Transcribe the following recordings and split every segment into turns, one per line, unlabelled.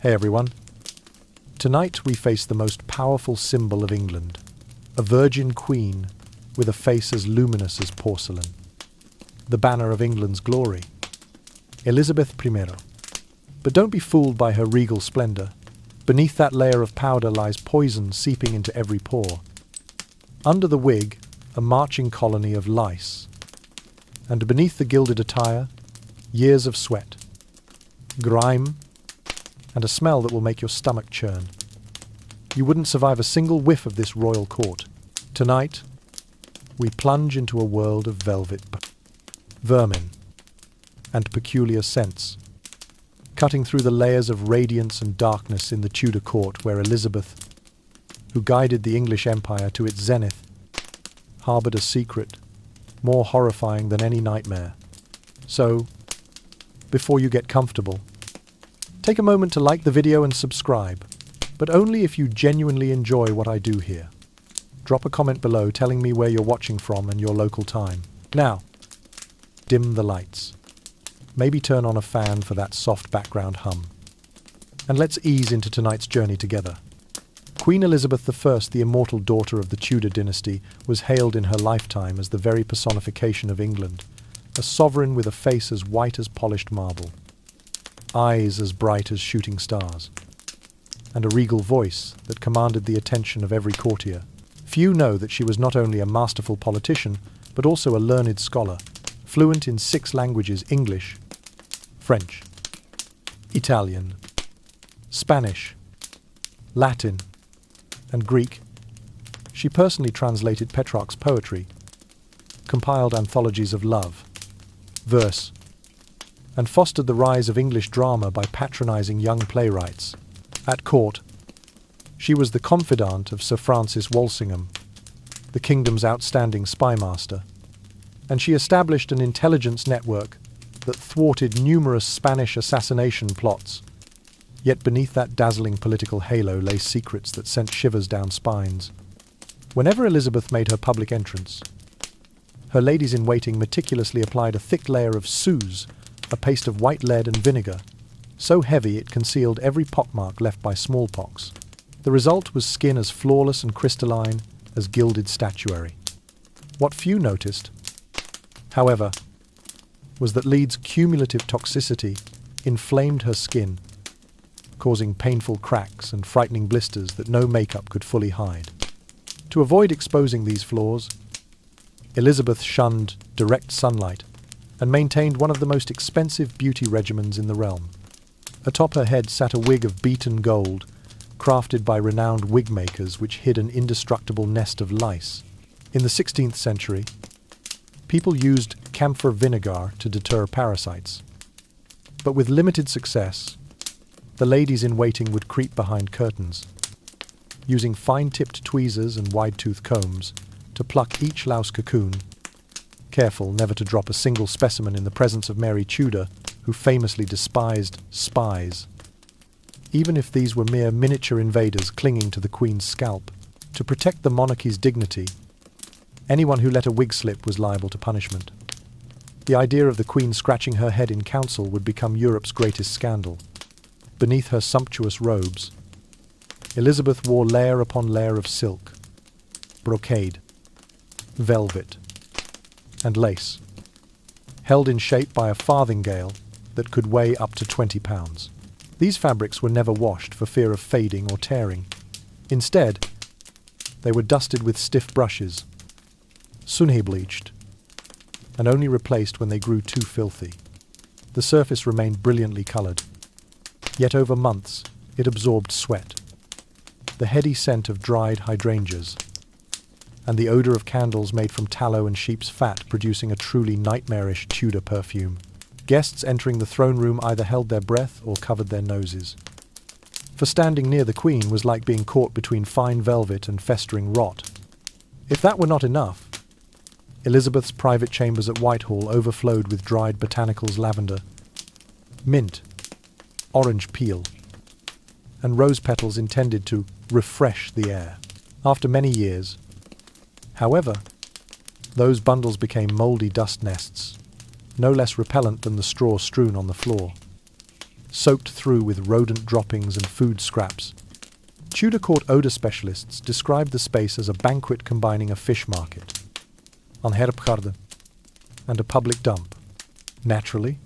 Hey everyone. Tonight we face the most powerful symbol of England, a virgin queen with a face as luminous as porcelain. The banner of England's glory, Elizabeth I. But don't be fooled by her regal splendor. Beneath that layer of powder lies poison seeping into every pore. Under the wig, a marching colony of lice. And beneath the gilded attire, years of sweat, grime, and a smell that will make your stomach churn. You wouldn't survive a single whiff of this royal court. Tonight, we plunge into a world of velvet, vermin, and peculiar scents, cutting through the layers of radiance and darkness in the Tudor court where Elizabeth, who guided the English Empire to its zenith, harbored a secret more horrifying than any nightmare. So, before you get comfortable, take a moment to like the video and subscribe, but only if you genuinely enjoy what I do here. Drop a comment below telling me where you're watching from and your local time. Now, dim the lights. Maybe turn on a fan for that soft background hum. And let's ease into tonight's journey together. Queen Elizabeth I, the immortal daughter of the Tudor dynasty, was hailed in her lifetime as the very personification of England, a sovereign with a face as white as polished marble, eyes as bright as shooting stars, and a regal voice that commanded the attention of every courtier. Few know that she was not only a masterful politician, but also a learned scholar, fluent in 6 languages: English, French, Italian, Spanish, Latin, and Greek. She personally translated Petrarch's poetry, compiled anthologies of love, verse, and fostered the rise of English drama by patronizing young playwrights. At court, she was the confidant of Sir Francis Walsingham, the kingdom's outstanding spymaster, and she established an intelligence network that thwarted numerous Spanish assassination plots. Yet beneath that dazzling political halo lay secrets that sent shivers down spines. Whenever Elizabeth made her public entrance, her ladies-in-waiting meticulously applied a thick layer of suze, a paste of white lead and vinegar, so heavy it concealed every pockmark left by smallpox. The result was skin as flawless and crystalline as gilded statuary. What few noticed, however, was that lead's cumulative toxicity inflamed her skin, causing painful cracks and frightening blisters that no makeup could fully hide. To avoid exposing these flaws, Elizabeth shunned direct sunlight and maintained one of the most expensive beauty regimens in the realm. Atop her head sat a wig of beaten gold, crafted by renowned wig makers, which hid an indestructible nest of lice. In the 16th century, people used camphor vinegar to deter parasites. But with limited success, the ladies-in-waiting would creep behind curtains, using fine-tipped tweezers and wide-toothed combs to pluck each louse cocoon, careful never to drop a single specimen in the presence of Mary Tudor, who famously despised spies, even if these were mere miniature invaders clinging to the Queen's scalp. To protect the monarchy's dignity, anyone who let a wig slip was liable to punishment. The idea of the Queen scratching her head in council would become Europe's greatest scandal. Beneath her sumptuous robes, Elizabeth wore layer upon layer of silk, brocade, velvet, and lace, held in shape by a farthingale that could weigh up to 20 pounds. These fabrics were never washed for fear of fading or tearing. Instead, they were dusted with stiff brushes, sunhe bleached, and only replaced when they grew too filthy. The surface remained brilliantly coloured, yet over months it absorbed sweat, the heady scent of dried hydrangeas, and the odour of candles made from tallow and sheep's fat, producing a truly nightmarish Tudor perfume. Guests entering the throne room either held their breath or covered their noses. For standing near the Queen was like being caught between fine velvet and festering rot. If that were not enough, Elizabeth's private chambers at Whitehall overflowed with dried botanicals, lavender, mint, orange peel, and rose petals intended to refresh the air. After many years, however, those bundles became mouldy dust nests, no less repellent than the straw strewn on the floor. soaked through with rodent droppings and food scraps. Tudor court odour specialists described the space as a banquet combining a fish market, een herpgarde, and a public dump. Naturally,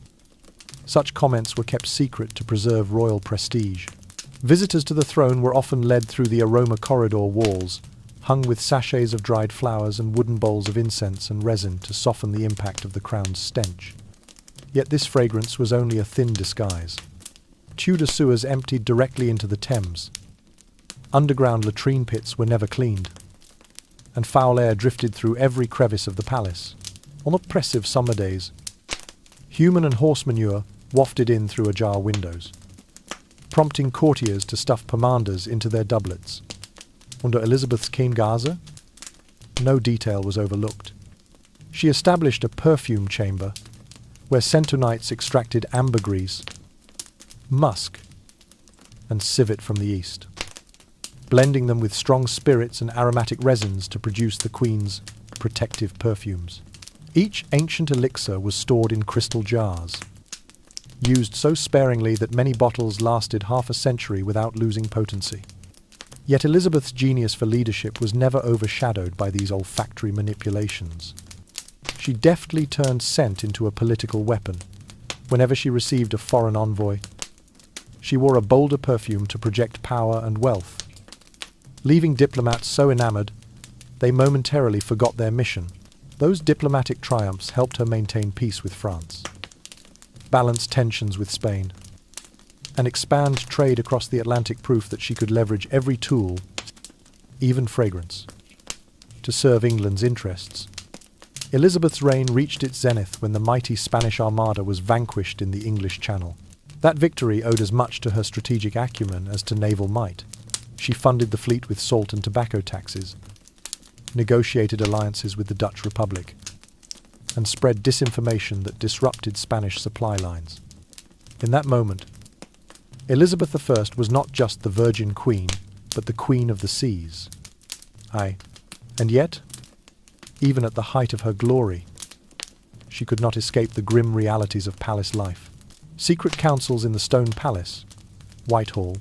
such comments were kept secret to preserve royal prestige. Visitors to the throne were often led through the aroma corridor walls, hung with sachets of dried flowers and wooden bowls of incense and resin to soften the impact of the crown's stench. Yet this fragrance was only a thin disguise. Tudor sewers emptied directly into the Thames. Underground latrine pits were never cleaned, and foul air drifted through every crevice of the palace. On oppressive summer days, human and horse manure wafted in through ajar windows, prompting courtiers to stuff pomanders into their doublets. Under Elizabeth's Keengase, no detail was overlooked. She established a perfume chamber where centonites extracted ambergris, musk, and civet from the east, blending them with strong spirits and aromatic resins to produce the Queen's protective perfumes. Each ancient elixir was stored in crystal jars, used so sparingly that many bottles lasted half a century without losing potency. Yet Elizabeth's genius for leadership was never overshadowed by these olfactory manipulations. She deftly turned scent into a political weapon. Whenever she received a foreign envoy, she wore a bolder perfume to project power and wealth, leaving diplomats so enamored they momentarily forgot their mission. Those diplomatic triumphs helped her maintain peace with France, balance tensions with Spain, and expand trade across the Atlantic, proof that she could leverage every tool, even fragrance, to serve England's interests. Elizabeth's reign reached its zenith when the mighty Spanish Armada was vanquished in the English Channel. That victory owed as much to her strategic acumen as to naval might. She funded the fleet with salt and tobacco taxes, negotiated alliances with the Dutch Republic, and spread disinformation that disrupted Spanish supply lines. In that moment, Elizabeth I was not just the Virgin Queen, but the Queen of the Seas. Aye, and yet, even at the height of her glory, she could not escape the grim realities of palace life. Secret councils in the stone palace, Whitehall,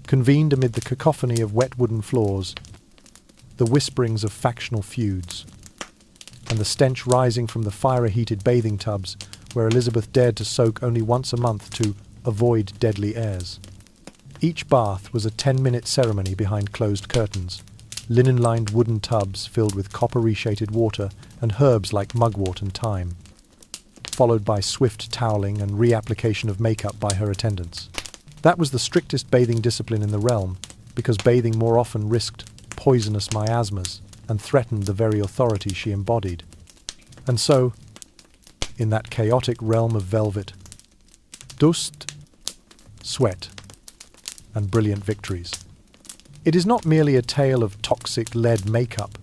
convened amid the cacophony of wet wooden floors, the whisperings of factional feuds, and the stench rising from the fire-heated bathing tubs where Elizabeth dared to soak only once a month to avoid deadly airs. Each bath was a 10-minute ceremony behind closed curtains, linen-lined wooden tubs filled with copper-reshaded water and herbs like mugwort and thyme, followed by swift toweling and reapplication of makeup by her attendants. That was the strictest bathing discipline in the realm, because bathing more often risked poisonous miasmas and threatened the very authority she embodied. And so, in that chaotic realm of velvet, dust, sweat, and brilliant victories, it is not merely a tale of toxic lead makeup,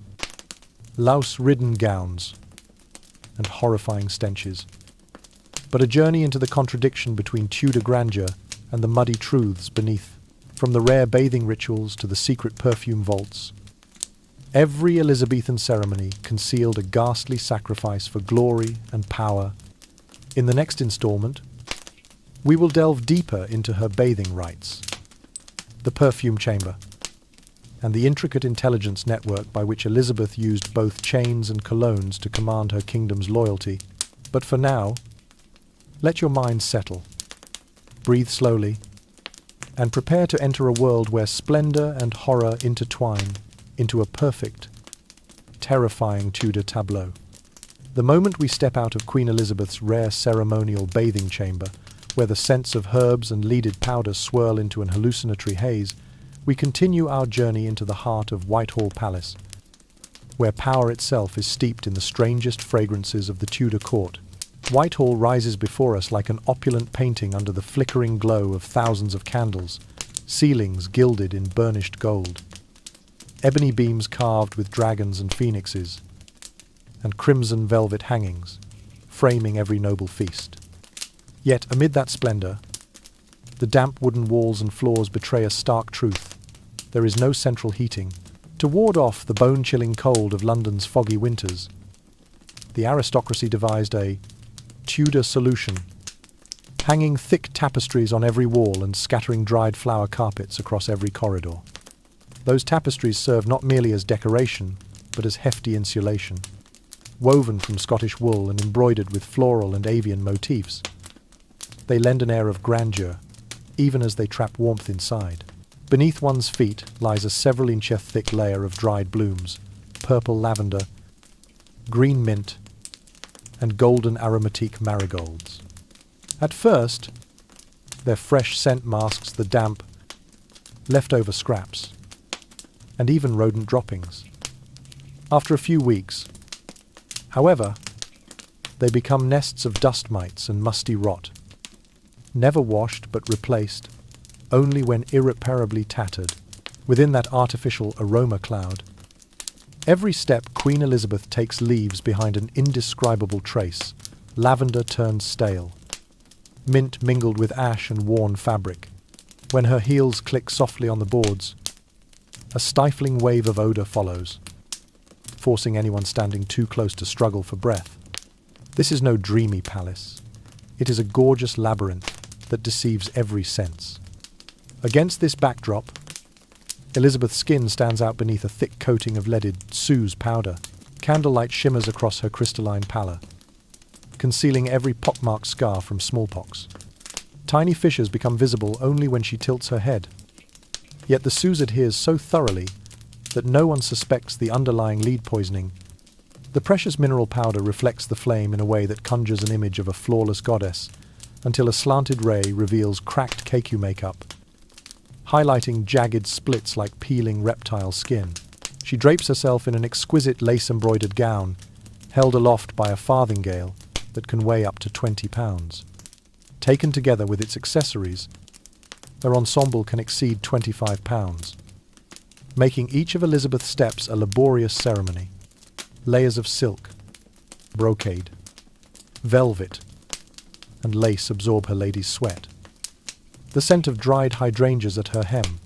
louse-ridden gowns, and horrifying stenches, but a journey into the contradiction between Tudor grandeur and the muddy truths beneath. From the rare bathing rituals to the secret perfume vaults, every Elizabethan ceremony concealed a ghastly sacrifice for glory and power. In the next installment, we will delve deeper into her bathing rites, the perfume chamber, and the intricate intelligence network by which Elizabeth used both chains and colognes to command her kingdom's loyalty. But for now, let your mind settle, breathe slowly, and prepare to enter a world where splendor and horror intertwine into a perfect, terrifying Tudor tableau. The moment we step out of Queen Elizabeth's rare ceremonial bathing chamber, where the scents of herbs and leaded powder swirl into an hallucinatory haze, we continue our journey into the heart of Whitehall Palace, where power itself is steeped in the strangest fragrances of the Tudor court. Whitehall rises before us like an opulent painting under the flickering glow of thousands of candles, ceilings gilded in burnished gold, ebony beams carved with dragons and phoenixes, and crimson velvet hangings, framing every noble feast. Yet, amid that splendor, the damp wooden walls and floors betray a stark truth. There is no central heating. To ward off the bone-chilling cold of London's foggy winters, the aristocracy devised a Tudor solution, hanging thick tapestries on every wall and scattering dried flower carpets across every corridor. Those tapestries serve not merely as decoration, but as hefty insulation. Woven from Scottish wool and embroidered with floral and avian motifs, they lend an air of grandeur, even as they trap warmth inside. Beneath one's feet lies a several-inch thick layer of dried blooms, purple lavender, green mint, and golden aromatique marigolds. At first, their fresh scent masks the damp, leftover scraps, and even rodent droppings. After a few weeks, however, they become nests of dust mites and musty rot, never washed but replaced only when irreparably tattered within that artificial aroma cloud. Every step Queen Elizabeth takes leaves behind an indescribable trace. Lavender turns stale, mint mingled with ash and worn fabric. When her heels click softly on the boards, a stifling wave of odor follows, forcing anyone standing too close to struggle for breath. This is no dreamy palace. It is a gorgeous labyrinth that deceives every sense. Against this backdrop, Elizabeth's skin stands out beneath a thick coating of leaded Suze powder. Candlelight shimmers across her crystalline pallor, concealing every pockmarked scar from smallpox. Tiny fissures become visible only when she tilts her head. Yet the Suze adheres so thoroughly that no one suspects the underlying lead poisoning. The precious mineral powder reflects the flame in a way that conjures an image of a flawless goddess, until a slanted ray reveals cracked KQ makeup, highlighting jagged splits like peeling reptile skin. She drapes herself in an exquisite lace-embroidered gown, held aloft by a farthingale that can weigh up to 20 pounds. Taken together with its accessories, their ensemble can exceed 25 pounds, making each of Elizabeth's steps a laborious ceremony. Layers of silk, brocade, velvet, and lace absorb her lady's sweat. The scent of dried hydrangeas at her hem,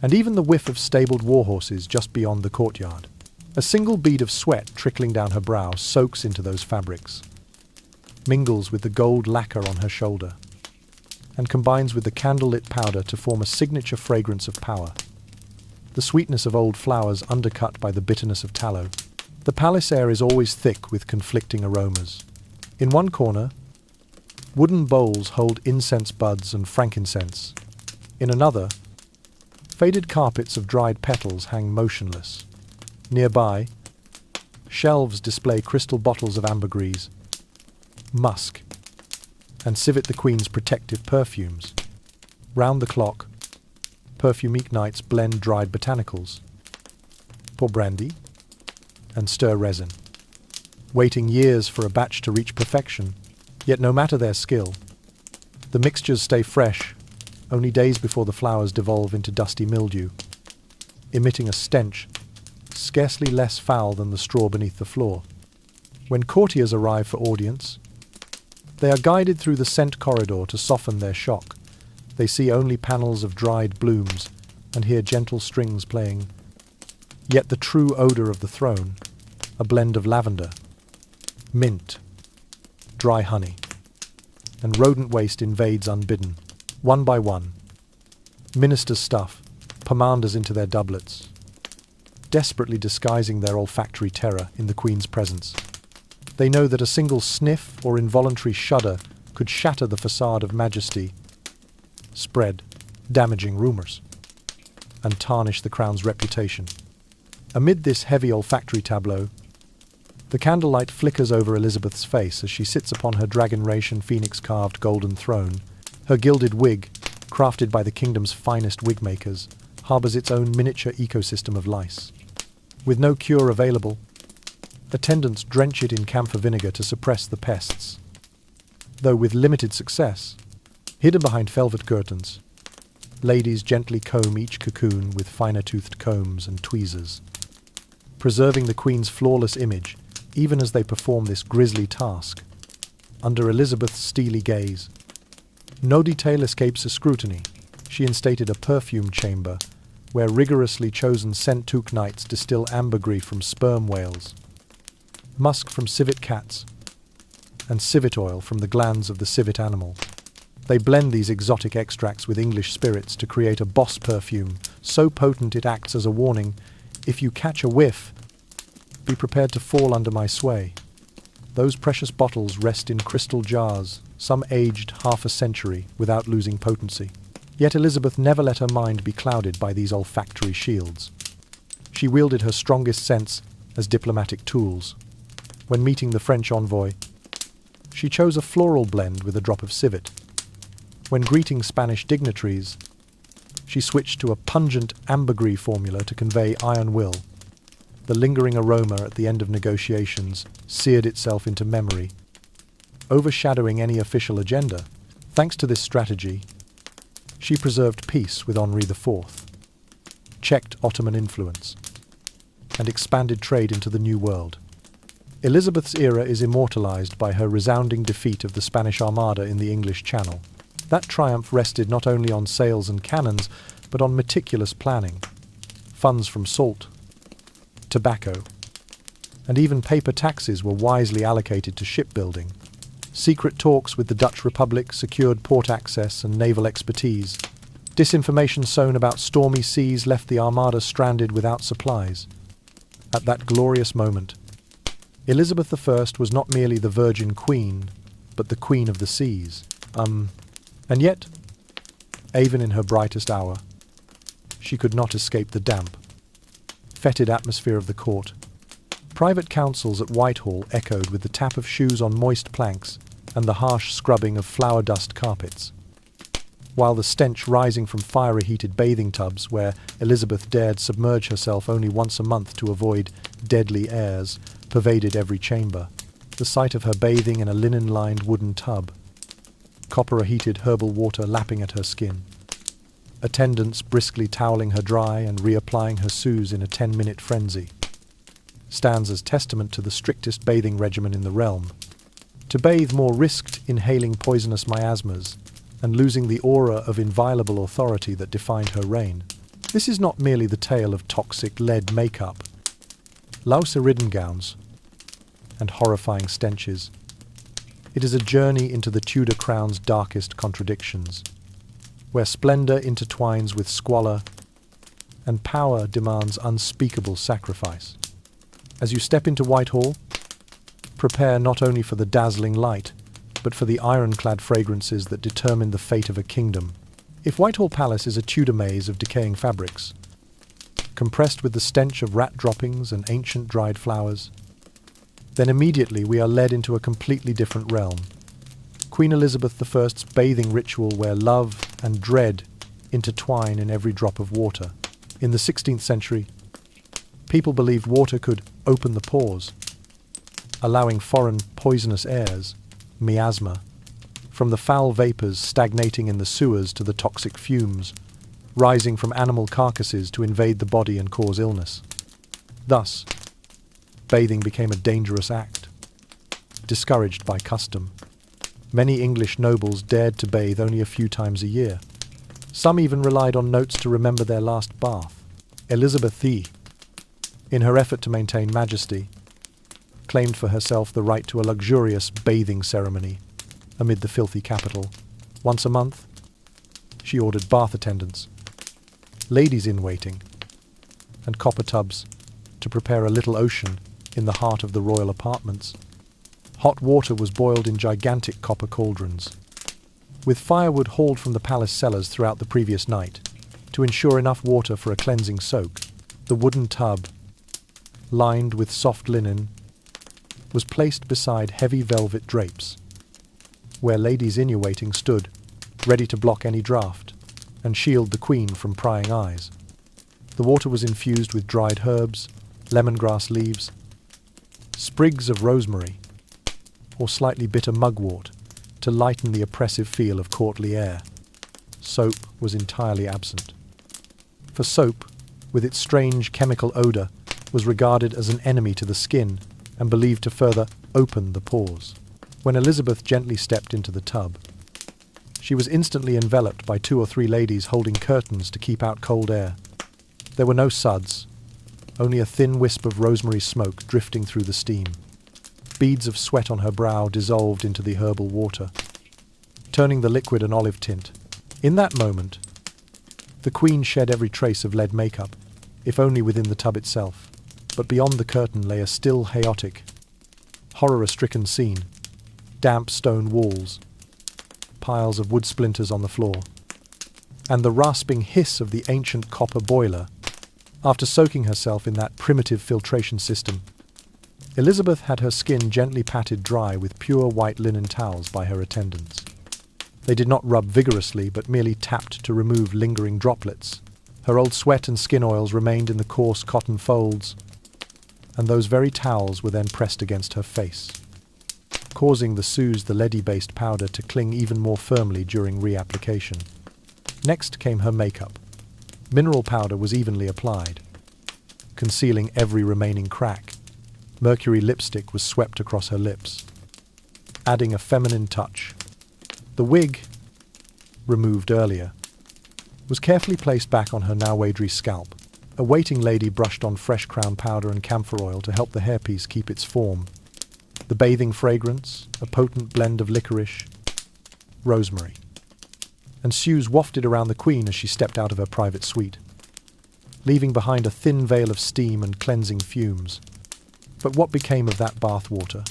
and even the whiff of stabled warhorses just beyond the courtyard. A single bead of sweat trickling down her brow soaks into those fabrics, mingles with the gold lacquer on her shoulder, and combines with the candlelit powder to form a signature fragrance of power. The sweetness of old flowers undercut by the bitterness of tallow. The palace air is always thick with conflicting aromas. In one corner, wooden bowls hold incense buds and frankincense. In another, faded carpets of dried petals hang motionless. Nearby, shelves display crystal bottles of ambergris, musk, and civet the Queen's protective perfumes. Round the clock, perfumique nights blend dried botanicals, pour brandy, and stir resin, waiting years for a batch to reach perfection. Yet no matter their skill, the mixtures stay fresh only days before the flowers devolve into dusty mildew, emitting a stench scarcely less foul than the straw beneath the floor. When courtiers arrive for audience, they are guided through the scent corridor to soften their shock. They see only panels of dried blooms and hear gentle strings playing. Yet the true odor of the throne, a blend of lavender, mint, dry honey, and rodent waste invades unbidden. One by one, ministers stuff pomanders into their doublets, desperately disguising their olfactory terror in the Queen's presence. They know that a single sniff or involuntary shudder could shatter the facade of majesty, spread damaging rumours, and tarnish the crown's reputation. Amid this heavy olfactory tableau, the candlelight flickers over Elizabeth's face as she sits upon her dragon-ration phoenix-carved golden throne. Her gilded wig, crafted by the kingdom's finest wig-makers, harbours its own miniature ecosystem of lice. With no cure available, attendants drench it in camphor vinegar to suppress the pests. Though with limited success, hidden behind velvet curtains, ladies gently comb each cocoon with finer-toothed combs and tweezers, preserving the Queen's flawless image even as they perform this grisly task. Under Elizabeth's steely gaze, no detail escapes her scrutiny. She instated a perfume chamber where rigorously chosen scent-took knights distill ambergris from sperm whales, musk from civet cats, and civet oil from the glands of the civet animal. They blend these exotic extracts with English spirits to create a boss perfume, so potent it acts as a warning. If you catch a whiff, be prepared to fall under my sway. Those precious bottles rest in crystal jars, some aged half a century without losing potency. Yet Elizabeth never let her mind be clouded by these olfactory shields. She wielded her strongest sense as diplomatic tools. When meeting the French envoy, she chose a floral blend with a drop of civet. When greeting Spanish dignitaries, she switched to a pungent ambergris formula to convey iron will. The lingering aroma at the end of negotiations seared itself into memory, overshadowing any official agenda. Thanks to this strategy, she preserved peace with Henri IV, checked Ottoman influence, and expanded trade into the New World. Elizabeth's era is immortalized by her resounding defeat of the Spanish Armada in the English Channel. That triumph rested not only on sails and cannons, but on meticulous planning. Funds from salt, tobacco, and even paper taxes were wisely allocated to shipbuilding. Secret talks with the Dutch Republic secured port access and naval expertise. Disinformation sown about stormy seas left the Armada stranded without supplies. At that glorious moment, Elizabeth I was not merely the Virgin Queen, but the Queen of the Seas. And yet, even in her brightest hour, she could not escape the damp, fetid atmosphere of the court. Private councils at Whitehall echoed with the tap of shoes on moist planks and the harsh scrubbing of flour dust carpets, while the stench rising from fire-heated bathing tubs where Elizabeth dared submerge herself only once a month to avoid deadly airs pervaded every chamber. The sight of her bathing in a linen-lined wooden tub, copper-heated herbal water lapping at her skin, attendants briskly toweling her dry and reapplying her sous in a 10-minute frenzy, stands as testament to the strictest bathing regimen in the realm. To bathe more risked inhaling poisonous miasmas and losing the aura of inviolable authority that defined her reign. This is not merely the tale of toxic lead makeup, louse-ridden gowns, and horrifying stenches. It is a journey into the Tudor crown's darkest contradictions, where splendor intertwines with squalor and power demands unspeakable sacrifice. As you step into Whitehall, prepare not only for the dazzling light, but for the ironclad fragrances that determine the fate of a kingdom. If Whitehall Palace is a Tudor maze of decaying fabrics, compressed with the stench of rat droppings and ancient dried flowers, then immediately we are led into a completely different realm. Queen Elizabeth I's bathing ritual where love and dread intertwine in every drop of water. In the 16th century, people believed water could open the pores, allowing foreign poisonous airs, miasma, from the foul vapors stagnating in the sewers to the toxic fumes, rising from animal carcasses to invade the body and cause illness. Thus, bathing became a dangerous act, discouraged by custom. Many English nobles dared to bathe only a few times a year. Some even relied on notes to remember their last bath. Elizabeth I, in her effort to maintain majesty, claimed for herself the right to a luxurious bathing ceremony amid the filthy capital. Once a month, she ordered bath attendants, ladies in waiting, and copper tubs to prepare a little ocean in the heart of the royal apartments. Hot water was boiled in gigantic copper cauldrons, with firewood hauled from the palace cellars throughout the previous night to ensure enough water for a cleansing soak. The wooden tub, lined with soft linen, was placed beside heavy velvet drapes, where ladies in waiting stood, ready to block any draught and shield the queen from prying eyes. The water was infused with dried herbs, lemongrass leaves, sprigs of rosemary, or slightly bitter mugwort to lighten the oppressive feel of courtly air. Soap was entirely absent. For soap, with its strange chemical odor, was regarded as an enemy to the skin and believed to further open the pores. When Elizabeth gently stepped into the tub, she was instantly enveloped by 2 or 3 ladies holding curtains to keep out cold air. There were no suds, only a thin wisp of rosemary smoke drifting through the steam. Beads of sweat on her brow dissolved into the herbal water. turning the liquid an olive tint. In that moment, the Queen shed every trace of lead makeup, if only within the tub itself. But beyond the curtain lay a still chaotic, horror-stricken scene. Damp stone walls, piles of wood splinters on the floor, and the rasping hiss of the ancient copper boiler. After soaking herself in that primitive filtration system, Elizabeth had her skin gently patted dry with pure white linen towels by her attendants. They did not rub vigorously, but merely tapped to remove lingering droplets. Her old sweat and skin oils remained in the coarse cotton folds, and those very towels were then pressed against her face, causing the leady-based powder to cling even more firmly during reapplication. Next came her makeup. Mineral powder was evenly applied, concealing every remaining crack. Mercury lipstick was swept across her lips, adding a feminine touch. The wig, removed earlier, was carefully placed back on her now watery scalp. A waiting lady brushed on fresh crown powder and camphor oil to help the hairpiece keep its form. The bathing fragrance, a potent blend of licorice, rosemary, and Suze wafted around the Queen as she stepped out of her private suite, leaving behind a thin veil of steam and cleansing fumes. But what became of that bath water?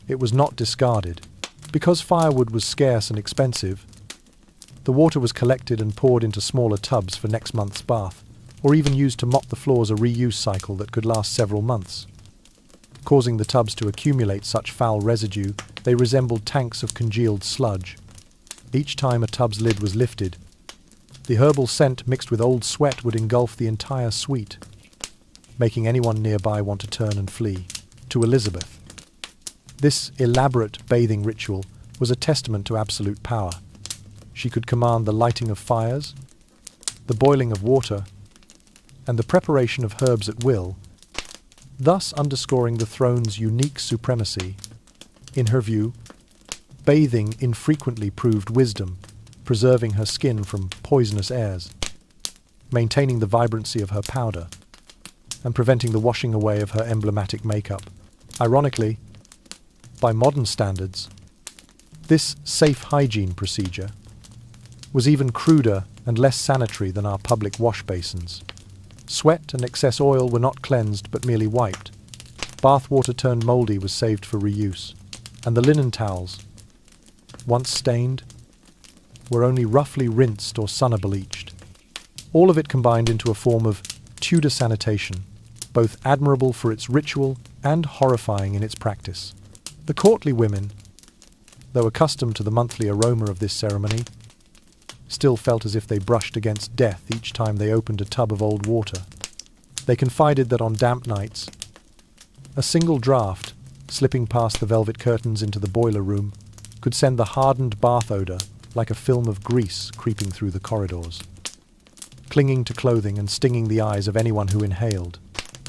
It was not discarded. Because firewood was scarce and expensive, the water was collected and poured into smaller tubs for next month's bath, or even used to mop the floors, a reuse cycle that could last several months. Causing the tubs to accumulate such foul residue, they resembled tanks of congealed sludge. Each time a tub's lid was lifted, the herbal scent mixed with old sweat would engulf the entire suite, making anyone nearby want to turn and flee. To Elizabeth, this elaborate bathing ritual was a testament to absolute power. She could command the lighting of fires, the boiling of water, and the preparation of herbs at will, thus underscoring the throne's unique supremacy. In her view, bathing infrequently proved wisdom, preserving her skin from poisonous airs, maintaining the vibrancy of her powder, and preventing the washing away of her emblematic makeup. Ironically, by modern standards, this safe hygiene procedure was even cruder and less sanitary than our public wash basins. Sweat and excess oil were not cleansed but merely wiped. Bath water turned mouldy was saved for reuse, and the linen towels, once stained, were only roughly rinsed or sunner-bleached. All of it combined into a form of Tudor sanitation, both admirable for its ritual and horrifying in its practice. The courtly women, though accustomed to the monthly aroma of this ceremony, still felt as if they brushed against death each time they opened a tub of old water. They confided that on damp nights, a single draught, slipping past the velvet curtains into the boiler room, could send the hardened bath odor like a film of grease creeping through the corridors, clinging to clothing and stinging the eyes of anyone who inhaled.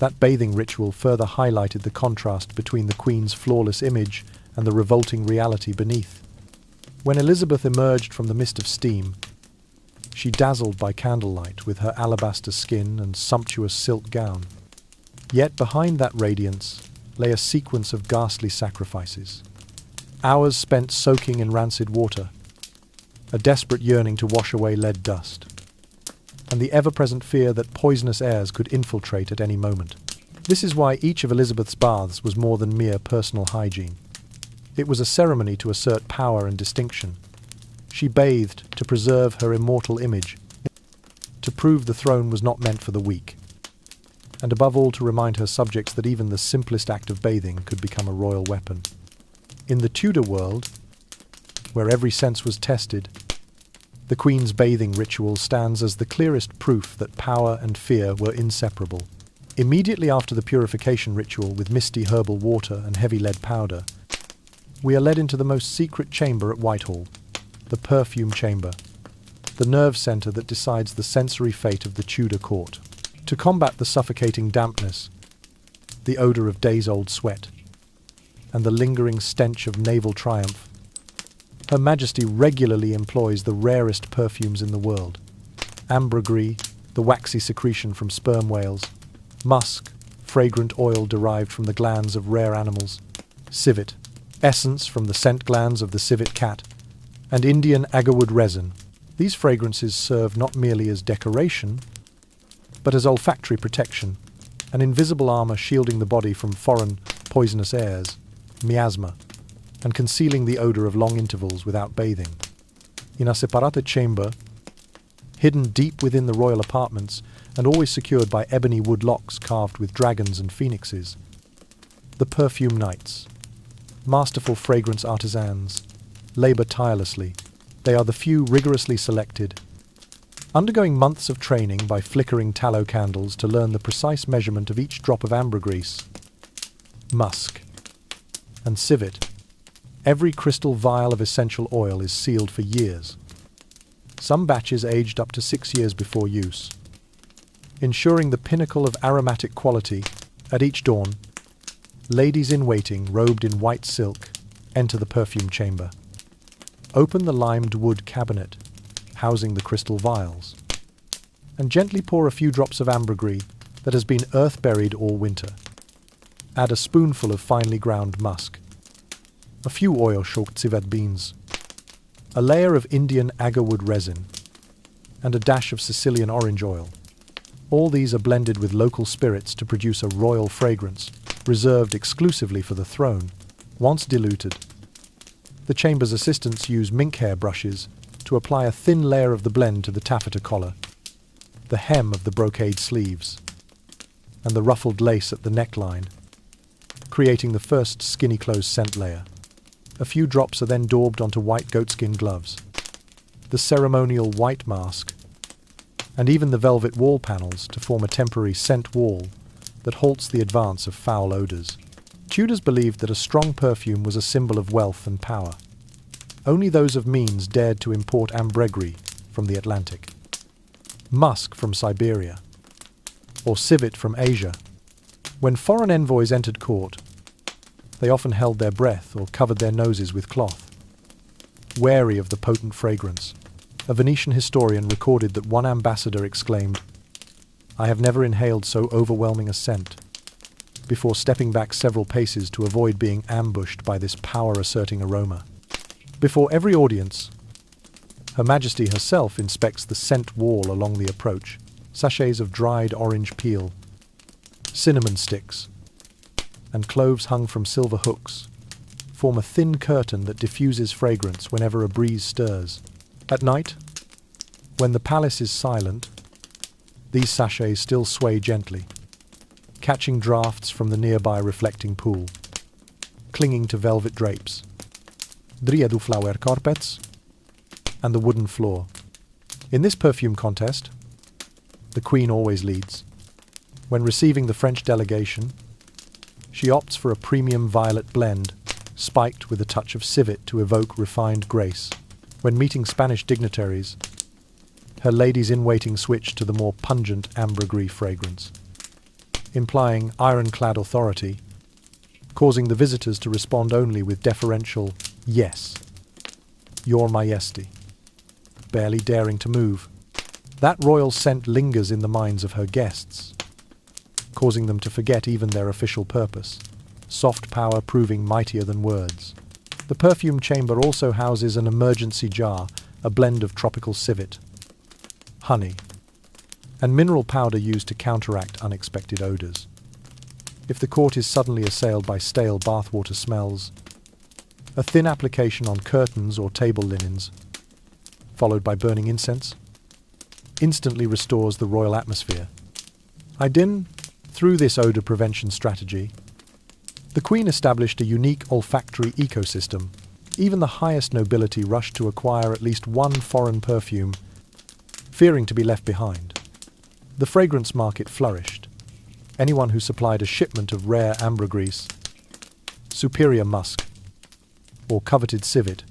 That bathing ritual further highlighted the contrast between the Queen's flawless image and the revolting reality beneath. When Elizabeth emerged from the mist of steam, she dazzled by candlelight with her alabaster skin and sumptuous silk gown. Yet behind that radiance lay a sequence of ghastly sacrifices. Hours spent soaking in rancid water, a desperate yearning to wash away lead dust, and the ever-present fear that poisonous airs could infiltrate at any moment. This is why each of Elizabeth's baths was more than mere personal hygiene. It was a ceremony to assert power and distinction. She bathed to preserve her immortal image, to prove the throne was not meant for the weak, and above all to remind her subjects that even the simplest act of bathing could become a royal weapon. In the Tudor world, where every sense was tested, the Queen's bathing ritual stands as the clearest proof that power and fear were inseparable. Immediately after the purification ritual with misty herbal water and heavy lead powder, we are led into the most secret chamber at Whitehall, the perfume chamber, the nerve centre that decides the sensory fate of the Tudor court. To combat the suffocating dampness, the odour of days-old sweat, and the lingering stench of naval triumph, Her Majesty regularly employs the rarest perfumes in the world: ambergris, the waxy secretion from sperm whales; musk, fragrant oil derived from the glands of rare animals; civet, essence from the scent glands of the civet cat; and Indian agarwood resin. These fragrances serve not merely as decoration, but as olfactory protection, an invisible armor shielding the body from foreign poisonous airs, miasma, and concealing the odor of long intervals without bathing. In a separate chamber, hidden deep within the royal apartments and always secured by ebony wood locks carved with dragons and phoenixes, the perfume knights, masterful fragrance artisans, labor tirelessly. They are the few rigorously selected, undergoing months of training by flickering tallow candles to learn the precise measurement of each drop of ambergris, musk, and civet. Every crystal vial of essential oil is sealed for years, some batches aged up to 6 years before use, ensuring the pinnacle of aromatic quality. At each dawn, ladies in waiting, robed in white silk, enter the perfume chamber. Open the limed wood cabinet, housing the crystal vials, and gently pour a few drops of ambergris that has been earth-buried all winter. Add a spoonful of finely ground musk, a few oil-soaked civet beans, a layer of Indian agarwood resin, and a dash of Sicilian orange oil. All these are blended with local spirits to produce a royal fragrance, reserved exclusively for the throne. Once diluted, the chamber's assistants use mink hair brushes to apply a thin layer of the blend to the taffeta collar, the hem of the brocade sleeves, and the ruffled lace at the neckline, creating the first skinny close scent layer. A few drops are then daubed onto white goatskin gloves, the ceremonial white mask, and even the velvet wall panels to form a temporary scent wall that halts the advance of foul odors. Tudors believed that a strong perfume was a symbol of wealth and power. Only those of means dared to import ambergris from the Atlantic, musk from Siberia, or civet from Asia. When foreign envoys entered court, they often held their breath or covered their noses with cloth, wary of the potent fragrance. A Venetian historian recorded that one ambassador exclaimed, "I have never inhaled so overwhelming a scent," before stepping back several paces to avoid being ambushed by this power-asserting aroma. Before every audience, Her Majesty herself inspects the scent wall along the approach. Sachets of dried orange peel, cinnamon sticks, and cloves hung from silver hooks form a thin curtain that diffuses fragrance whenever a breeze stirs. At night, when the palace is silent, these sachets still sway gently, catching drafts from the nearby reflecting pool, clinging to velvet drapes, dried flower carpets, and the wooden floor. In this perfume contest, the Queen always leads. When receiving the French delegation, she opts for a premium violet blend, spiked with a touch of civet to evoke refined grace. When meeting Spanish dignitaries, her ladies-in-waiting switch to the more pungent ambergris fragrance, implying ironclad authority, causing the visitors to respond only with deferential "Yes, Your Majesty," barely daring to move. That royal scent lingers in the minds of her guests, causing them to forget even their official purpose, soft power proving mightier than words. The perfume chamber also houses an emergency jar, a blend of tropical civet, honey, and mineral powder used to counteract unexpected odors. If the court is suddenly assailed by stale bathwater smells, a thin application on curtains or table linens, followed by burning incense, instantly restores the royal atmosphere. Through this odor prevention strategy, the Queen established a unique olfactory ecosystem. Even the highest nobility rushed to acquire at least one foreign perfume, fearing to be left behind. The fragrance market flourished. Anyone who supplied a shipment of rare ambergris, superior musk, or coveted civet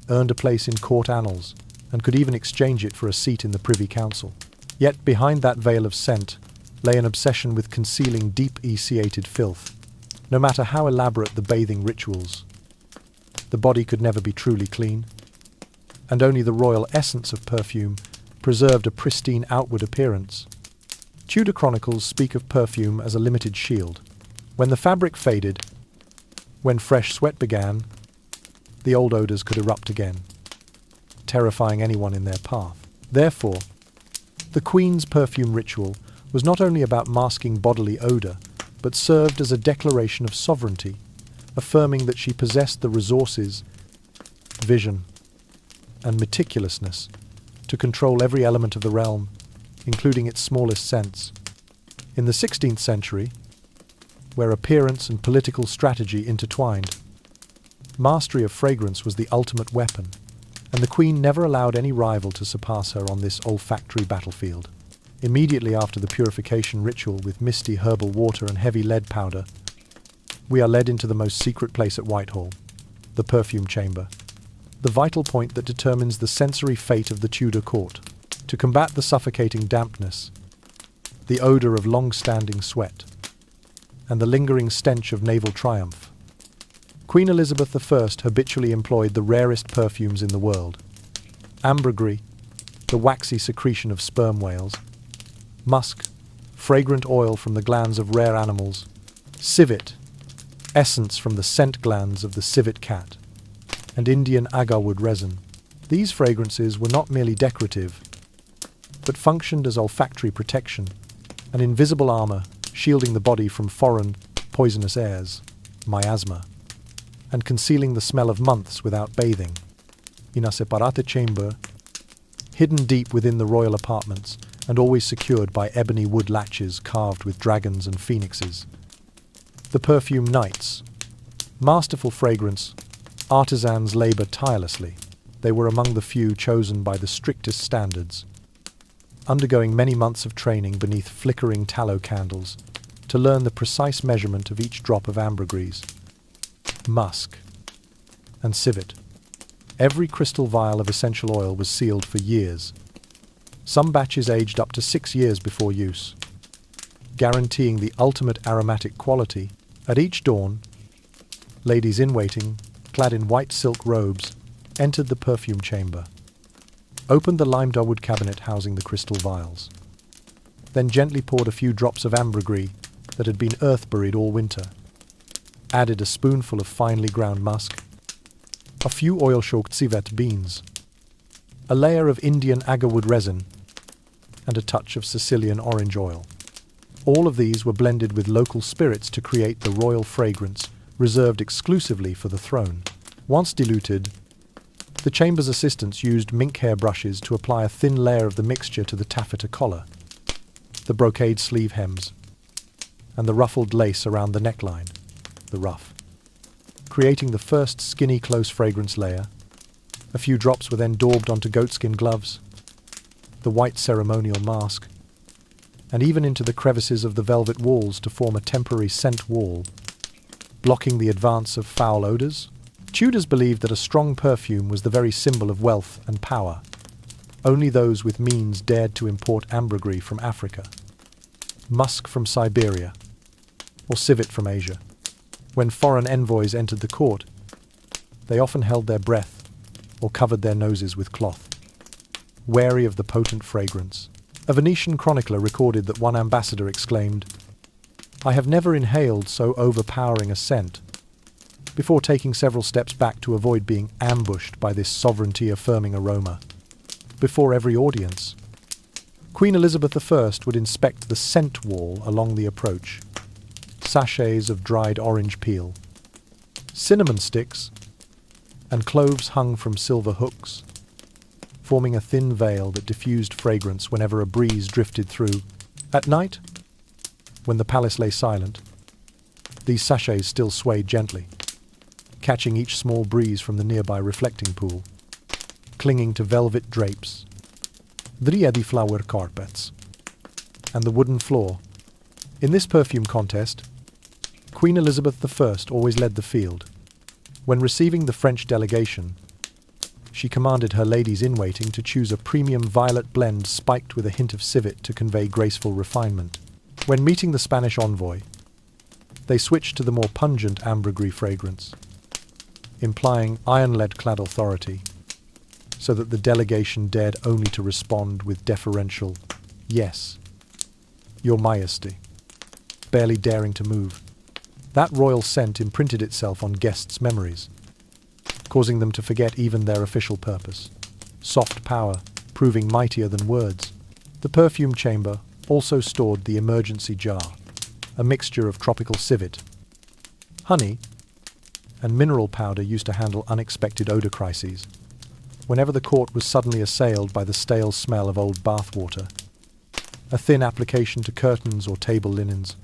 earned a place in court annals and could even exchange it for a seat in the Privy Council. Yet behind that veil of scent lay an obsession with concealing deep eciated filth. No matter how elaborate the bathing rituals, the body could never be truly clean, and only the royal essence of perfume preserved a pristine outward appearance. Tudor chronicles speak of perfume as a limited shield. When the fabric faded, when fresh sweat began, the old odors could erupt again. terrifying anyone in their path. Therefore, the Queen's perfume ritual was not only about masking bodily odor, but served as a declaration of sovereignty, affirming that she possessed the resources, vision, and meticulousness to control every element of the realm, including its smallest sense. In the 16th century, where appearance and political strategy intertwined, mastery of fragrance was the ultimate weapon, and the Queen never allowed any rival to surpass her on this olfactory battlefield. Immediately after the purification ritual with misty herbal water and heavy lead powder, we are led into the most secret place at Whitehall, the perfume chamber, the vital point that determines the sensory fate of the Tudor court. To combat the suffocating dampness, the odor of long-standing sweat, and the lingering stench of naval triumph, Queen Elizabeth I habitually employed the rarest perfumes in the world: ambergris, the waxy secretion of sperm whales; musk, fragrant oil from the glands of rare animals; civet, essence from the scent glands of the civet cat; and Indian agarwood resin. These fragrances were not merely decorative, but functioned as olfactory protection, an invisible armor shielding the body from foreign, poisonous airs, miasma, and concealing the smell of months without bathing. In a separate chamber, hidden deep within the royal apartments, and always secured by ebony wood latches carved with dragons and phoenixes. The perfume knights. Masterful fragrance, artisans labor tirelessly. They were among the few chosen by the strictest standards, undergoing many months of training beneath flickering tallow candles to learn the precise measurement of each drop of ambergris, musk, and civet. Every crystal vial of essential oil was sealed for years, some batches aged up to 6 years before use, guaranteeing the ultimate aromatic quality. At each dawn, ladies in waiting, clad in white silk robes, entered the perfume chamber, opened the lime dogwood cabinet housing the crystal vials, then gently poured a few drops of ambergris that had been earth-buried all winter, added a spoonful of finely ground musk, a few oil-soaked civet beans, a layer of Indian agarwood resin, and a touch of Sicilian orange oil. All of these were blended with local spirits to create the royal fragrance reserved exclusively for the throne. Once diluted, the chamber's assistants used mink hair brushes to apply a thin layer of the mixture to the taffeta collar, the brocade sleeve hems, and the ruffled lace around the neckline, the ruff, creating the first skinny close fragrance layer. A few drops were then daubed onto goatskin gloves, the white ceremonial mask, and even into the crevices of the velvet walls to form a temporary scent wall, blocking the advance of foul odors. Tudors believed that a strong perfume was the very symbol of wealth and power. Only those with means dared to import ambergris from Africa, musk from Siberia, or civet from Asia. When foreign envoys entered the court, they often held their breath or covered their noses with cloth, wary of the potent fragrance. A Venetian chronicler recorded that one ambassador exclaimed, "I have never inhaled so overpowering a scent," before taking several steps back to avoid being ambushed by this sovereignty-affirming aroma. Before every audience, Queen Elizabeth I would inspect the scent wall along the approach. Sachets of dried orange peel, cinnamon sticks, and cloves hung from silver hooks, forming a thin veil that diffused fragrance whenever a breeze drifted through. At night, when the palace lay silent, these sachets still swayed gently, catching each small breeze from the nearby reflecting pool, clinging to velvet drapes, the flower carpets, and the wooden floor. In this perfume contest, Queen Elizabeth I always led the field. When receiving the French delegation, she commanded her ladies-in-waiting to choose a premium violet blend spiked with a hint of civet to convey graceful refinement. When meeting the Spanish envoy, they switched to the more pungent ambergris fragrance, implying iron-lead-clad authority, so that the delegation dared only to respond with deferential, "Yes, Your Majesty," barely daring to move. That royal scent imprinted itself on guests' memories, causing them to forget even their official purpose. soft power, proving mightier than words. The perfume chamber also stored the emergency jar, a mixture of tropical civet, honey, and mineral powder used to handle unexpected odor crises. Whenever the court was suddenly assailed by the stale smell of old bathwater, a thin application to curtains or table linens,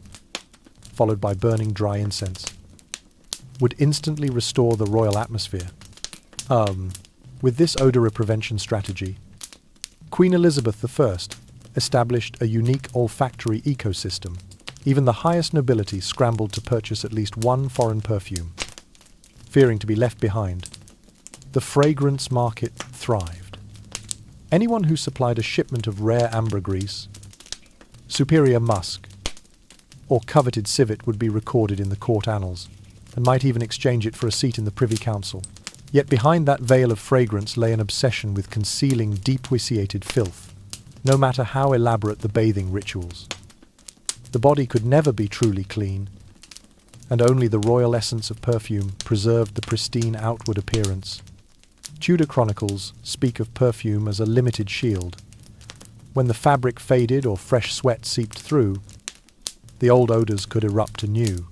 followed by burning dry incense, would instantly restore the royal atmosphere. With this odor prevention strategy, Queen Elizabeth I established a unique olfactory ecosystem. Even the highest nobility scrambled to purchase at least one foreign perfume, fearing to be left behind. The fragrance market thrived. Anyone who supplied a shipment of rare ambergris, superior musk, or coveted civet would be recorded in the court annals, and might even exchange it for a seat in the Privy Council. Yet behind that veil of fragrance lay an obsession with concealing deep-vitiated filth, no matter how elaborate the bathing rituals. The body could never be truly clean, and only the royal essence of perfume preserved the pristine outward appearance. Tudor chronicles speak of perfume as a limited shield. When the fabric faded or fresh sweat seeped through, the old odours could erupt anew,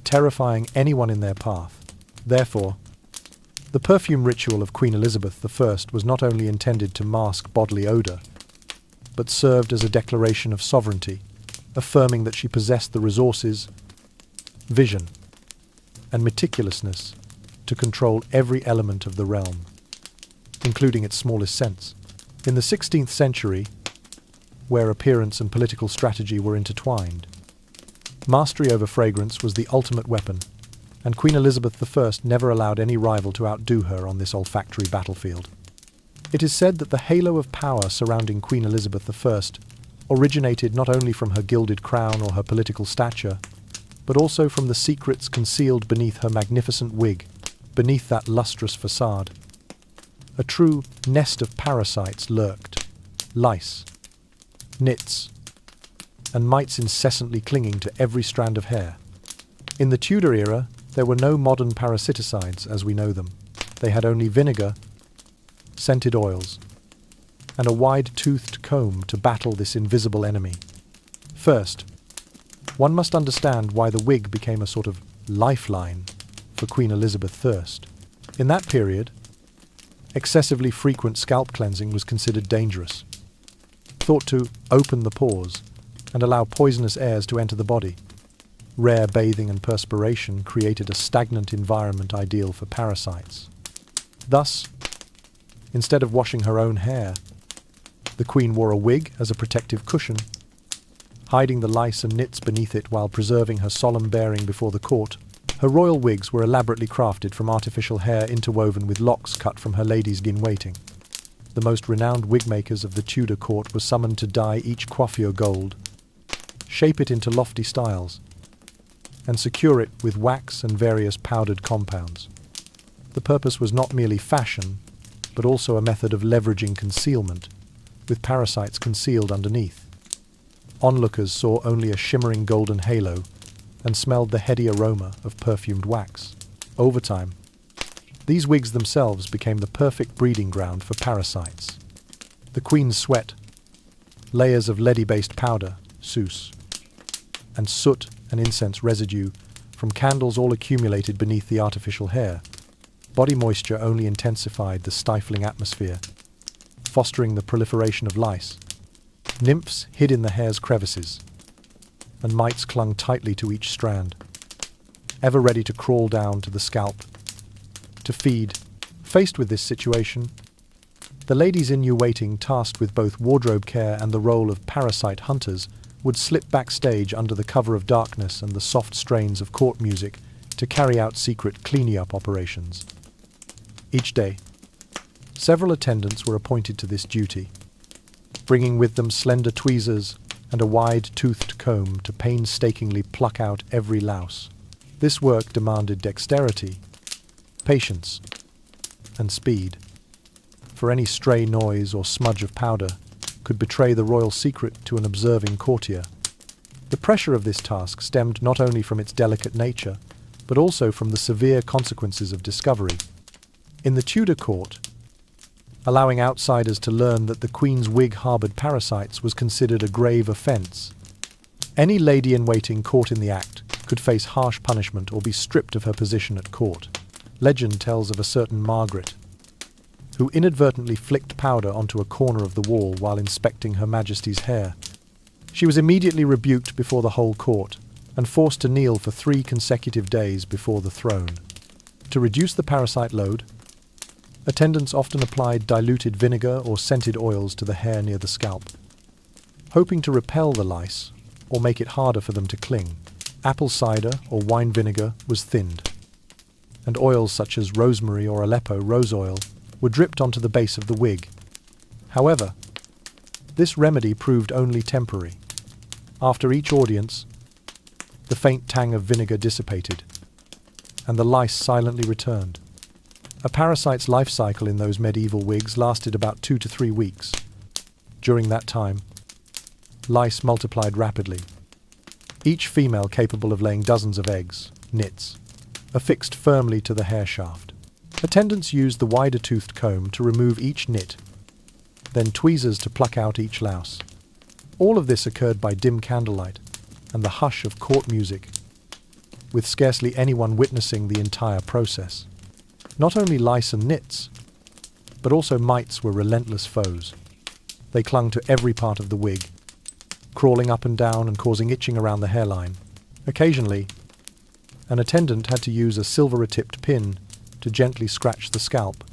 terrifying anyone in their path. Therefore, the perfume ritual of Queen Elizabeth I was not only intended to mask bodily odour, but served as a declaration of sovereignty, affirming that she possessed the resources, vision, and meticulousness to control every element of the realm, including its smallest sense. In the 16th century, where appearance and political strategy were intertwined, mastery over fragrance was the ultimate weapon, and Queen Elizabeth I never allowed any rival to outdo her on this olfactory battlefield. It is said that the halo of power surrounding Queen Elizabeth I originated not only from her gilded crown or her political stature, but also from the secrets concealed beneath her magnificent wig, beneath that lustrous facade. A true nest of parasites lurked, lice, nits, and mites incessantly clinging to every strand of hair. In the Tudor era, there were no modern parasiticides as we know them. They had only vinegar, scented oils, and a wide-toothed comb to battle this invisible enemy. First, one must understand why the wig became a sort of lifeline for Queen Elizabeth I. In that period, excessively frequent scalp cleansing was considered dangerous, thought to open the pores and allow poisonous airs to enter the body. Rare bathing and perspiration created a stagnant environment ideal for parasites. Thus, instead of washing her own hair, the Queen wore a wig as a protective cushion, hiding the lice and nits beneath it while preserving her solemn bearing before the court. Her royal wigs were elaborately crafted from artificial hair interwoven with locks cut from her ladies-in-waiting. The most renowned wig-makers of the Tudor court were summoned to dye each coiffure gold, shape it into lofty styles, and secure it with wax and various powdered compounds. The purpose was not merely fashion, but also a method of leveraging concealment, with parasites concealed underneath. Onlookers saw only a shimmering golden halo and smelled the heady aroma of perfumed wax. Over time, these wigs themselves became the perfect breeding ground for parasites. The Queen's sweat, layers of leady-based powder, soot, and soot and incense residue from candles all accumulated beneath the artificial hair. Body moisture only intensified the stifling atmosphere, fostering the proliferation of lice. Nymphs hid in the hair's crevices, and mites clung tightly to each strand, ever ready to crawl down to the scalp, to feed. Faced with this situation, the ladies-in-waiting tasked with both wardrobe care and the role of parasite hunters would slip backstage under the cover of darkness and the soft strains of court music to carry out secret cleaning-up operations. Each day, several attendants were appointed to this duty, bringing with them slender tweezers and a wide-toothed comb to painstakingly pluck out every louse. This work demanded dexterity, patience, and speed, for any stray noise or smudge of powder could betray the royal secret to an observing courtier. The pressure of this task stemmed not only from its delicate nature, but also from the severe consequences of discovery. In the Tudor court, allowing outsiders to learn that the Queen's wig harboured parasites was considered a grave offence. Any lady-in-waiting caught in the act could face harsh punishment or be stripped of her position at court. Legend tells of a certain Margaret, who inadvertently flicked powder onto a corner of the wall while inspecting Her Majesty's hair. She was immediately rebuked before the whole court and forced to kneel for 3 consecutive days before the throne. To reduce the parasite load, attendants often applied diluted vinegar or scented oils to the hair near the scalp. Hoping to repel the lice or make it harder for them to cling, apple cider or wine vinegar was thinned, and oils such as rosemary or Aleppo rose oil were dripped onto the base of the wig. However, this remedy proved only temporary. After each audience, the faint tang of vinegar dissipated, and the lice silently returned. A parasite's life cycle in those medieval wigs lasted about 2 to 3 weeks. During that time, lice multiplied rapidly, each female capable of laying dozens of eggs, nits, affixed firmly to the hair shaft. Attendants used the wider-toothed comb to remove each nit, then tweezers to pluck out each louse. All of this occurred by dim candlelight and the hush of court music, with scarcely anyone witnessing the entire process. Not only lice and nits, but also mites were relentless foes. They clung to every part of the wig, crawling up and down and causing itching around the hairline. Occasionally, an attendant had to use a silver-tipped pin to gently scratch the scalp,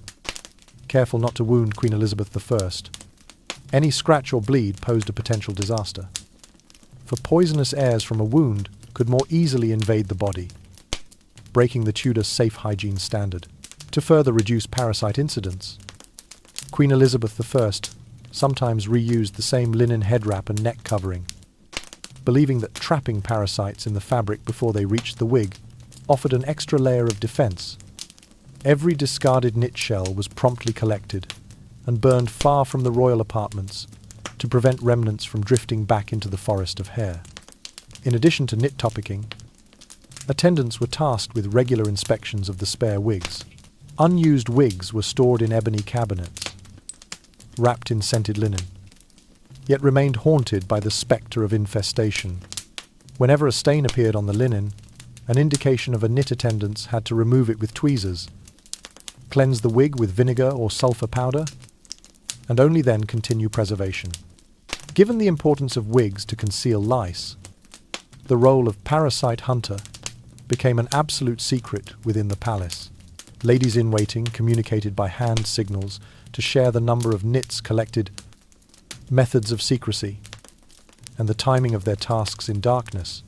careful not to wound Queen Elizabeth I. Any scratch or bleed posed a potential disaster, for poisonous airs from a wound could more easily invade the body, breaking the Tudor safe hygiene standard. To further reduce parasite incidents, Queen Elizabeth I sometimes reused the same linen head wrap and neck covering, believing that trapping parasites in the fabric before they reached the wig offered an extra layer of defense. Every discarded knit shell was promptly collected and burned far from the royal apartments to prevent remnants from drifting back into the forest of hair. In addition to knit topicking, attendants were tasked with regular inspections of the spare wigs. Unused wigs were stored in ebony cabinets, wrapped in scented linen, yet remained haunted by the spectre of infestation. Whenever a stain appeared on the linen, an indication of a knit attendants had to remove it with tweezers, cleanse the wig with vinegar or sulfur powder, and only then continue preservation. Given the importance of wigs to conceal lice, the role of parasite hunter became an absolute secret within the palace. Ladies-in-waiting communicated by hand signals to share the number of nits collected, methods of secrecy, and the timing of their tasks in darkness.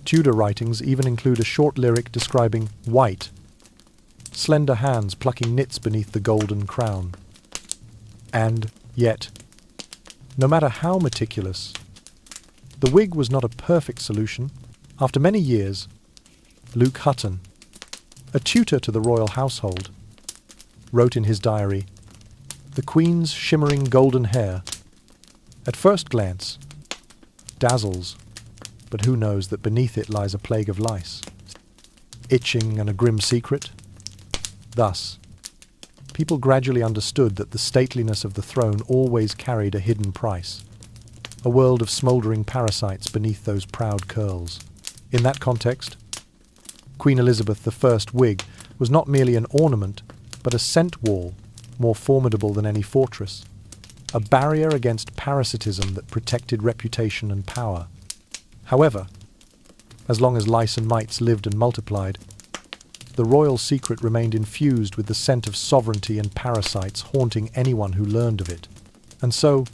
Tudor writings even include a short lyric describing white, slender hands plucking nits beneath the golden crown. And yet, no matter how meticulous, the wig was not a perfect solution. After many years, Luke Hutton, a tutor to the royal household, wrote in his diary, "The Queen's shimmering golden hair, at first glance, dazzles, but who knows that beneath it lies a plague of lice, itching and a grim secret?" Thus, people gradually understood that the stateliness of the throne always carried a hidden price, a world of smouldering parasites beneath those proud curls. In that context, Queen Elizabeth I's wig was not merely an ornament, but a scent wall more formidable than any fortress, a barrier against parasitism that protected reputation and power. However, as long as lice and mites lived and multiplied, the royal secret remained infused with the scent of sovereignty and parasites haunting anyone who learned of it. And so,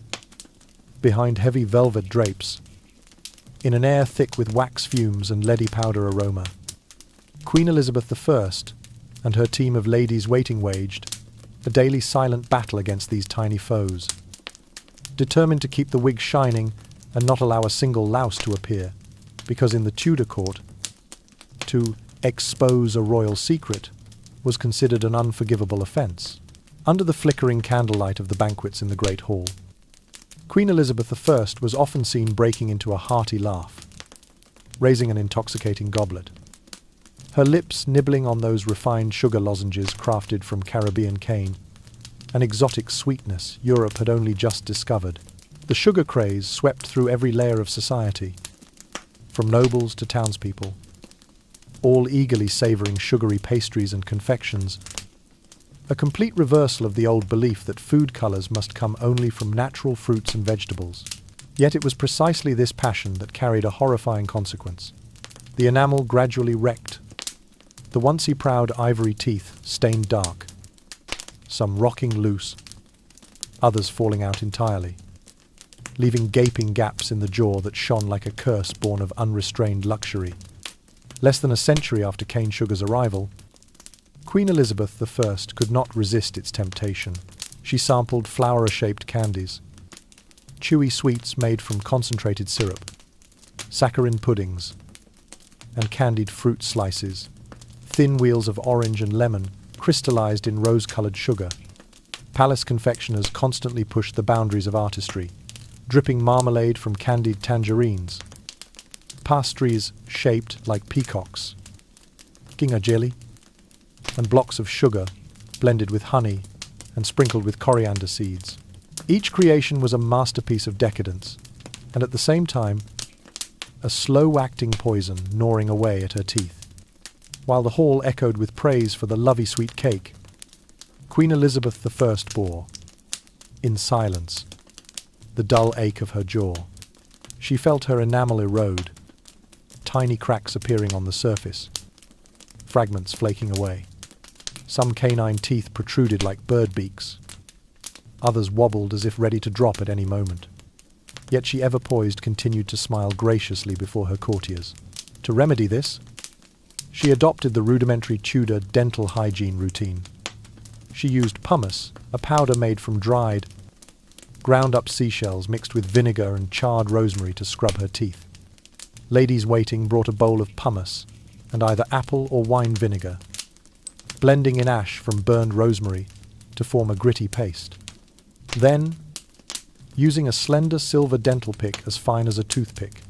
behind heavy velvet drapes, in an air thick with wax fumes and leady powder aroma, Queen Elizabeth I and her team of ladies waiting waged a daily silent battle against these tiny foes, determined to keep the wig shining and not allow a single louse to appear, because in the Tudor court, to expose a royal secret was considered an unforgivable offence. Under the flickering candlelight of the banquets in the Great Hall, Queen Elizabeth I was often seen breaking into a hearty laugh, raising an intoxicating goblet, her lips nibbling on those refined sugar lozenges crafted from Caribbean cane, an exotic sweetness Europe had only just discovered. The sugar craze swept through every layer of society, from nobles to townspeople, all eagerly savouring sugary pastries and confections, a complete reversal of the old belief that food colours must come only from natural fruits and vegetables. Yet it was precisely this passion that carried a horrifying consequence. The enamel gradually wrecked, the once proud ivory teeth stained dark, some rocking loose, others falling out entirely, leaving gaping gaps in the jaw that shone like a curse born of unrestrained luxury. Less than a century after cane sugar's arrival, Queen Elizabeth I could not resist its temptation. She sampled flower-shaped candies, chewy sweets made from concentrated syrup, saccharine puddings, and candied fruit slices, thin wheels of orange and lemon crystallized in rose-colored sugar. Palace confectioners constantly pushed the boundaries of artistry, dripping marmalade from candied tangerines, pastries shaped like peacocks, ginga jelly, and blocks of sugar blended with honey and sprinkled with coriander seeds. Each creation was a masterpiece of decadence, and at the same time, a slow-acting poison gnawing away at her teeth. While the hall echoed with praise for the lovey sweet cake, Queen Elizabeth I bore, in silence, the dull ache of her jaw. She felt her enamel erode, tiny cracks appearing on the surface, fragments flaking away. Some canine teeth protruded like bird beaks. Others wobbled as if ready to drop at any moment. Yet she, ever poised, continued to smile graciously before her courtiers. To remedy this, she adopted the rudimentary Tudor dental hygiene routine. She used pumice, a powder made from dried, ground-up seashells mixed with vinegar and charred rosemary to scrub her teeth. Ladies waiting brought a bowl of pumice and either apple or wine vinegar, blending in ash from burned rosemary to form a gritty paste. Then, using a slender silver dental pick as fine as a toothpick,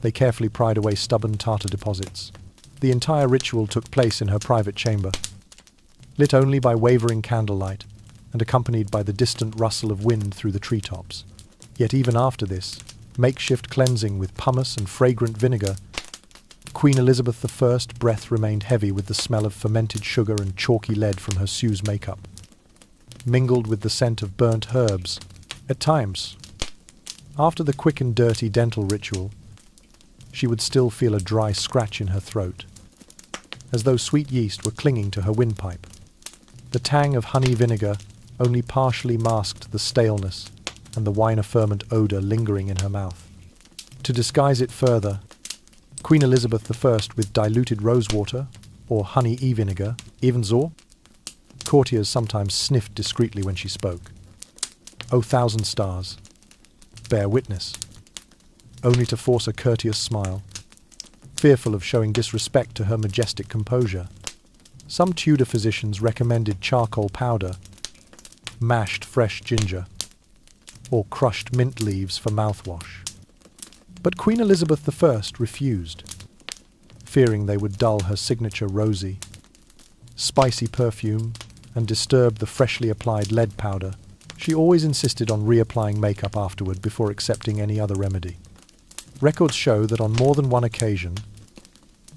they carefully pried away stubborn tartar deposits. The entire ritual took place in her private chamber, lit only by wavering candlelight and accompanied by the distant rustle of wind through the treetops. Yet even after this makeshift cleansing with pumice and fragrant vinegar, Queen Elizabeth I's breath remained heavy with the smell of fermented sugar and chalky lead from her Sue's makeup, mingled with the scent of burnt herbs. At times, after the quick and dirty dental ritual, she would still feel a dry scratch in her throat, as though sweet yeast were clinging to her windpipe. The tang of honey vinegar only partially masked the staleness and the wine-ferment odour lingering in her mouth. To disguise it further, Queen Elizabeth I, with diluted rosewater or honey vinegar, even so, courtiers sometimes sniffed discreetly when she spoke. O thousand stars, bear witness, only to force a courteous smile, fearful of showing disrespect to her majestic composure. Some Tudor physicians recommended charcoal powder, mashed fresh ginger, or crushed mint leaves for mouthwash. But Queen Elizabeth I refused, fearing they would dull her signature rosy, spicy perfume and disturb the freshly applied lead powder. She always insisted on reapplying makeup afterward before accepting any other remedy. Records show that on more than one occasion,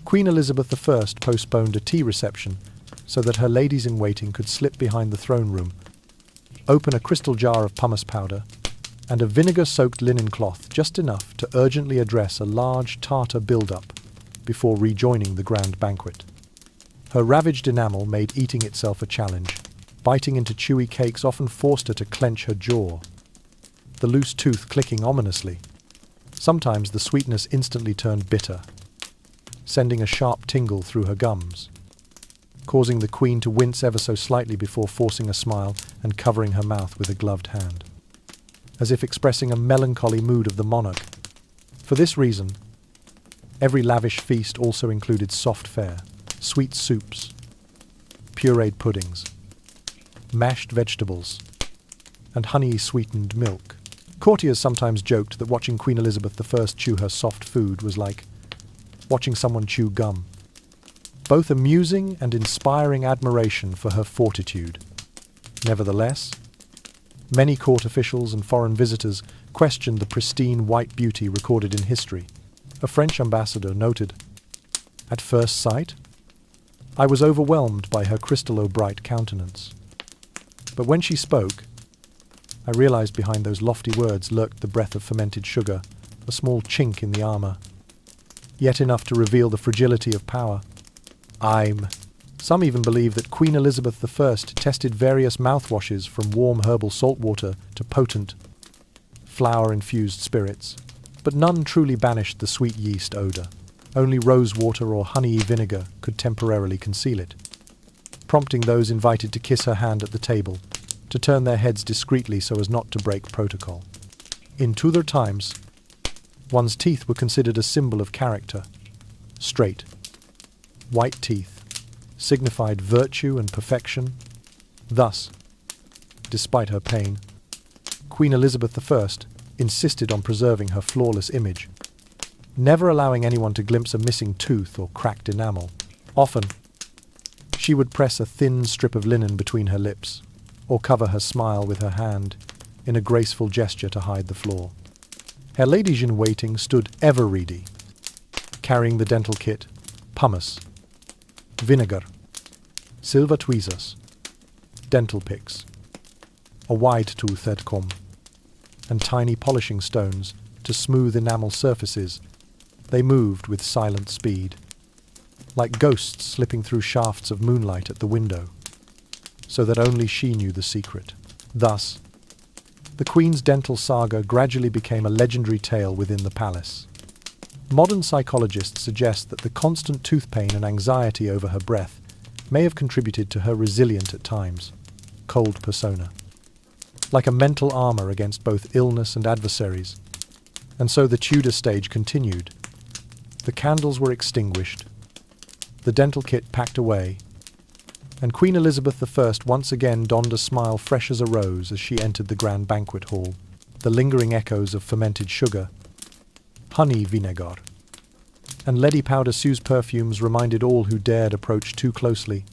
Queen Elizabeth I postponed a tea reception so that her ladies-in-waiting could slip behind the throne room, open a crystal jar of pumice powder, and a vinegar-soaked linen cloth, just enough to urgently address a large tartar build-up before rejoining the grand banquet. Her ravaged enamel made eating itself a challenge. Biting into chewy cakes often forced her to clench her jaw, the loose tooth clicking ominously. Sometimes the sweetness instantly turned bitter, sending a sharp tingle through her gums, causing the Queen to wince ever so slightly before forcing a smile and covering her mouth with a gloved hand, as if expressing a melancholy mood of the monarch. For this reason, every lavish feast also included soft fare, sweet soups, pureed puddings, mashed vegetables, and honey-sweetened milk. Courtiers sometimes joked that watching Queen Elizabeth I chew her soft food was like watching someone chew gum, both amusing and inspiring admiration for her fortitude. Nevertheless, many court officials and foreign visitors questioned the pristine white beauty recorded in history. A French ambassador noted, "At first sight, I was overwhelmed by her crystallo-bright countenance. But when she spoke, I realized behind those lofty words lurked the breath of fermented sugar, a small chink in the armor, yet enough to reveal the fragility of power. Some even believe that Queen Elizabeth I tested various mouthwashes from warm herbal salt water to potent, flower-infused spirits, but none truly banished the sweet yeast odor. Only rose water or honey vinegar could temporarily conceal it, prompting those invited to kiss her hand at the table to turn their heads discreetly so as not to break protocol. In Tudor times, one's teeth were considered a symbol of character. Straight, white teeth signified virtue and perfection. Thus, despite her pain, Queen Elizabeth I insisted on preserving her flawless image, never allowing anyone to glimpse a missing tooth or cracked enamel. Often, she would press a thin strip of linen between her lips, or cover her smile with her hand in a graceful gesture to hide the flaw. Her ladies-in-waiting stood ever ready, carrying the dental kit, pumice, vinegar, silver tweezers, dental picks, a wide-toothed comb, and tiny polishing stones to smooth enamel surfaces. They moved with silent speed, like ghosts slipping through shafts of moonlight at the window, so that only she knew the secret. Thus, the Queen's dental saga gradually became a legendary tale within the palace. Modern psychologists suggest that the constant tooth pain and anxiety over her breath may have contributed to her resilient at times, cold persona, like a mental armor against both illness and adversaries. And so the Tudor stage continued. The candles were extinguished, the dental kit packed away, and Queen Elizabeth I once again donned a smile fresh as a rose as she entered the grand banquet hall. The lingering echoes of fermented sugar, honey vinegar, and leady powder Sue's perfumes reminded all who dared approach too closely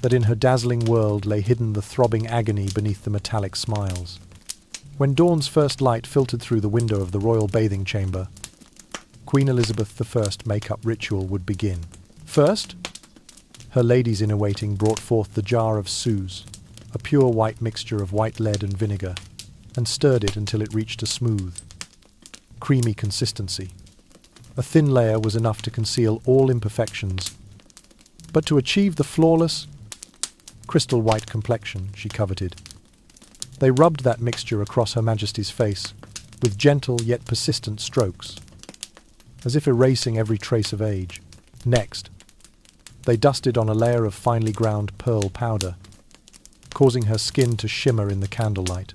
that in her dazzling world lay hidden the throbbing agony beneath the metallic smiles. When dawn's first light filtered through the window of the royal bathing chamber, Queen Elizabeth I's make-up ritual would begin. First, her ladies-in-waiting brought forth the jar of Suze, a pure white mixture of white lead and vinegar, and stirred it until it reached a smooth, creamy consistency. A thin layer was enough to conceal all imperfections, but to achieve the flawless, crystal white complexion she coveted, they rubbed that mixture across Her Majesty's face with gentle yet persistent strokes, as if erasing every trace of age. Next, they dusted on a layer of finely ground pearl powder, causing her skin to shimmer in the candlelight,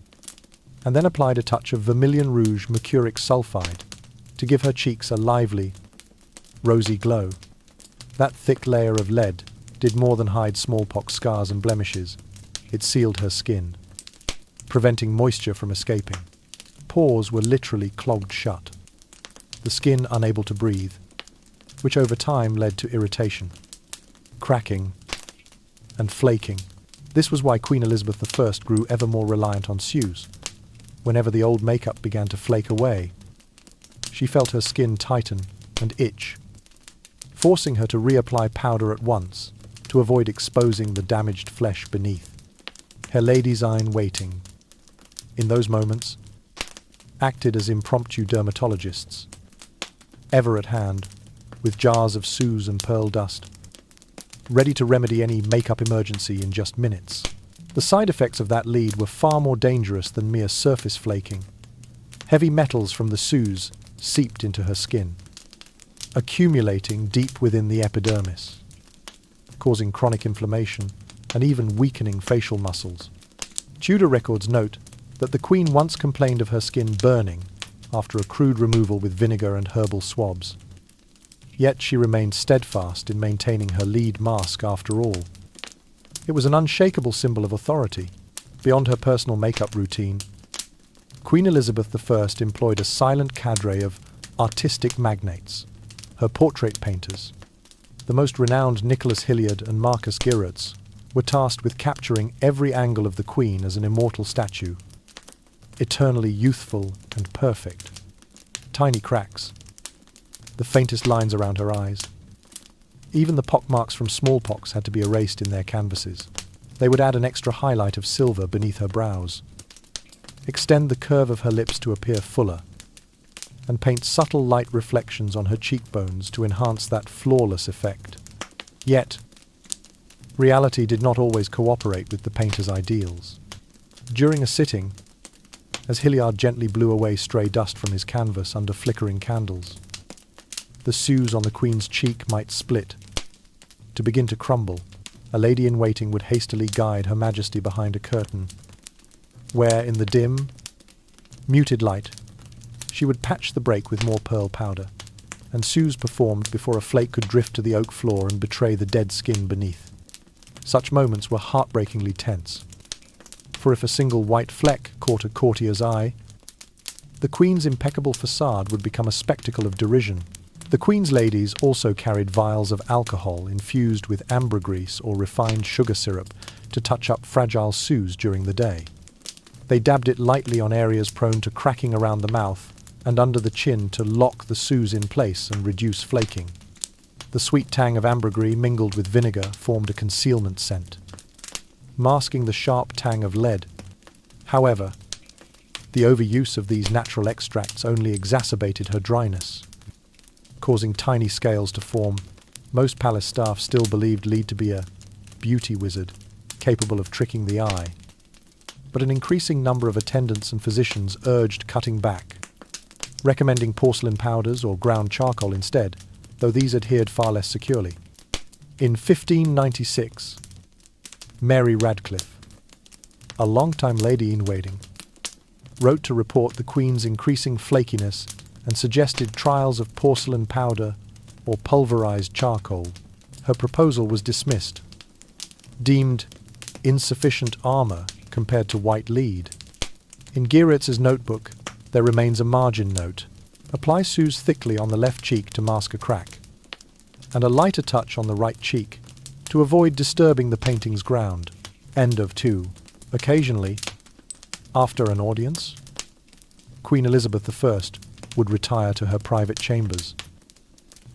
and then applied a touch of vermilion rouge mercuric sulfide to give her cheeks a lively, rosy glow. That thick layer of lead did more than hide smallpox scars and blemishes. It sealed her skin, preventing moisture from escaping. Pores were literally clogged shut, the skin unable to breathe, which over time led to irritation, cracking, and flaking. This was why Queen Elizabeth I grew ever more reliant on Suze. Whenever the old makeup began to flake away, she felt her skin tighten and itch, forcing her to reapply powder at once to avoid exposing the damaged flesh beneath. Her ladies-in-waiting, in those moments, acted as impromptu dermatologists, ever at hand, with jars of Suze and pearl dust, ready to remedy any makeup emergency in just minutes. The side effects of that lead were far more dangerous than mere surface flaking. Heavy metals from the Suze seeped into her skin, accumulating deep within the epidermis, causing chronic inflammation and even weakening facial muscles. Tudor records note that the Queen once complained of her skin burning after a crude removal with vinegar and herbal swabs. Yet she remained steadfast in maintaining her lead mask after all. It was an unshakable symbol of authority. Beyond her personal makeup routine, Queen Elizabeth I employed a silent cadre of artistic magnates, her portrait painters. The most renowned Nicholas Hilliard and Marcus Geraerts were tasked with capturing every angle of the queen as an immortal statue, eternally youthful and perfect. Tiny cracks, the faintest lines around her eyes. Even the pockmarks from smallpox had to be erased in their canvases. They would add an extra highlight of silver beneath her brows, extend the curve of her lips to appear fuller, and paint subtle light reflections on her cheekbones to enhance that flawless effect. Yet, reality did not always cooperate with the painter's ideals. During a sitting, as Hilliard gently blew away stray dust from his canvas under flickering candles, the sues on the queen's cheek might split, to begin to crumble. A lady-in-waiting would hastily guide Her Majesty behind a curtain, where, in the dim, muted light, she would patch the break with more pearl powder, and sues performed before a flake could drift to the oak floor and betray the dead skin beneath. Such moments were heartbreakingly tense, for if a single white fleck caught a courtier's eye, the queen's impeccable facade would become a spectacle of derision. The queen's ladies also carried vials of alcohol infused with ambergris or refined sugar syrup to touch up fragile sues during the day. They dabbed it lightly on areas prone to cracking around the mouth and under the chin to lock the sues in place and reduce flaking. The sweet tang of ambergris mingled with vinegar formed a concealment scent, masking the sharp tang of lead. However, the overuse of these natural extracts only exacerbated her dryness, causing tiny scales to form. Most palace staff still believed Lee to be a beauty wizard, capable of tricking the eye. But an increasing number of attendants and physicians urged cutting back, recommending porcelain powders or ground charcoal instead, though these adhered far less securely. In 1596, Mary Radcliffe, a long-time lady-in-waiting, wrote to report the Queen's increasing flakiness and suggested trials of porcelain powder or pulverized charcoal. Her proposal was dismissed, deemed insufficient armor compared to white lead. In Gieritz's notebook, there remains a margin note. Apply sues thickly on the left cheek to mask a crack, and a lighter touch on the right cheek to avoid disturbing the painting's ground. End of 2. Occasionally, after an audience, Queen Elizabeth I would retire to her private chambers,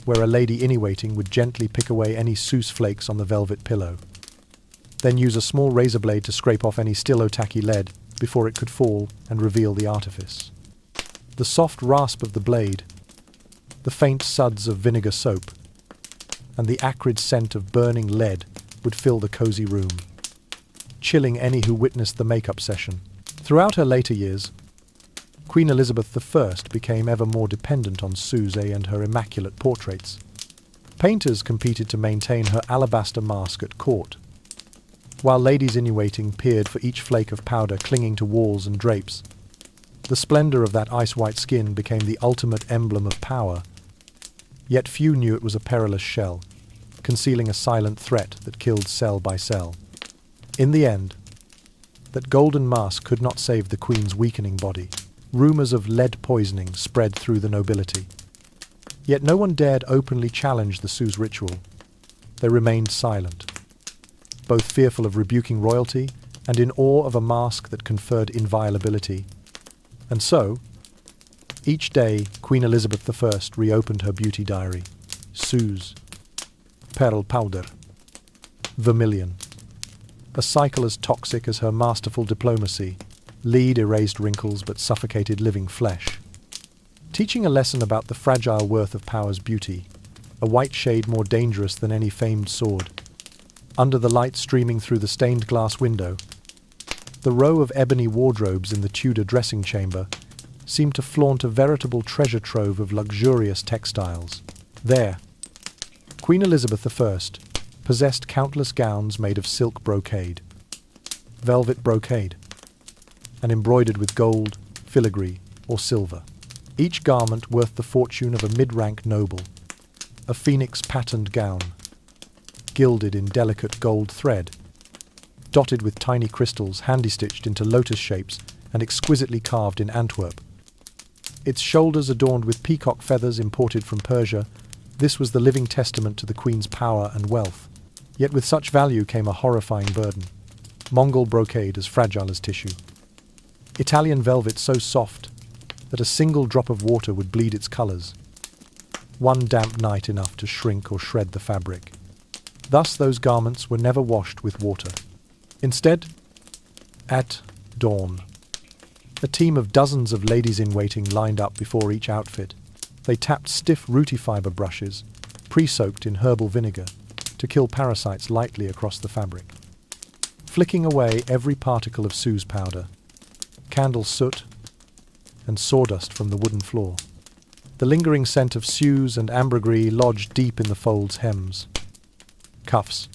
where a lady-in-waiting would gently pick away any souse flakes on the velvet pillow, then use a small razor blade to scrape off any still tacky lead before it could fall and reveal the artifice. The soft rasp of the blade, the faint suds of vinegar soap, and the acrid scent of burning lead would fill the cozy room, chilling any who witnessed the makeup session. Throughout her later years, Queen Elizabeth I became ever more dependent on Suze and her immaculate portraits. Painters competed to maintain her alabaster mask at court, while ladies-in-waiting peered for each flake of powder clinging to walls and drapes. The splendor of that ice-white skin became the ultimate emblem of power, yet few knew it was a perilous shell, concealing a silent threat that killed cell by cell. In the end, that golden mask could not save the Queen's weakening body. Rumors of lead poisoning spread through the nobility. Yet no one dared openly challenge the Suze ritual. They remained silent, both fearful of rebuking royalty and in awe of a mask that conferred inviolability. And so, each day Queen Elizabeth I reopened her beauty diary. Suze, pearl powder, vermilion. A cycle as toxic as her masterful diplomacy. Lead erased wrinkles but suffocated living flesh, teaching a lesson about the fragile worth of power's beauty, a white shade more dangerous than any famed sword. Under the light streaming through the stained glass window, the row of ebony wardrobes in the Tudor dressing chamber seemed to flaunt a veritable treasure trove of luxurious textiles. There, Queen Elizabeth I possessed countless gowns made of silk brocade, velvet brocade, and embroidered with gold, filigree, or silver. Each garment worth the fortune of a mid-rank noble. A phoenix-patterned gown, gilded in delicate gold thread, dotted with tiny crystals handy-stitched into lotus shapes and exquisitely carved in Antwerp. Its shoulders adorned with peacock feathers imported from Persia, this was the living testament to the Queen's power and wealth. Yet with such value came a horrifying burden. Mongol brocade as fragile as tissue. Italian velvet so soft that a single drop of water would bleed its colours. One damp night enough to shrink or shred the fabric. Thus those garments were never washed with water. Instead, at dawn, a team of dozens of ladies-in-waiting lined up before each outfit. They tapped stiff rooty fibre brushes, pre-soaked in herbal vinegar, to kill parasites lightly across the fabric. Flicking away every particle of Sue's powder, candle soot, and sawdust from the wooden floor. The lingering scent of Sue's and ambergris lodged deep in the folds' hems. Cuffs.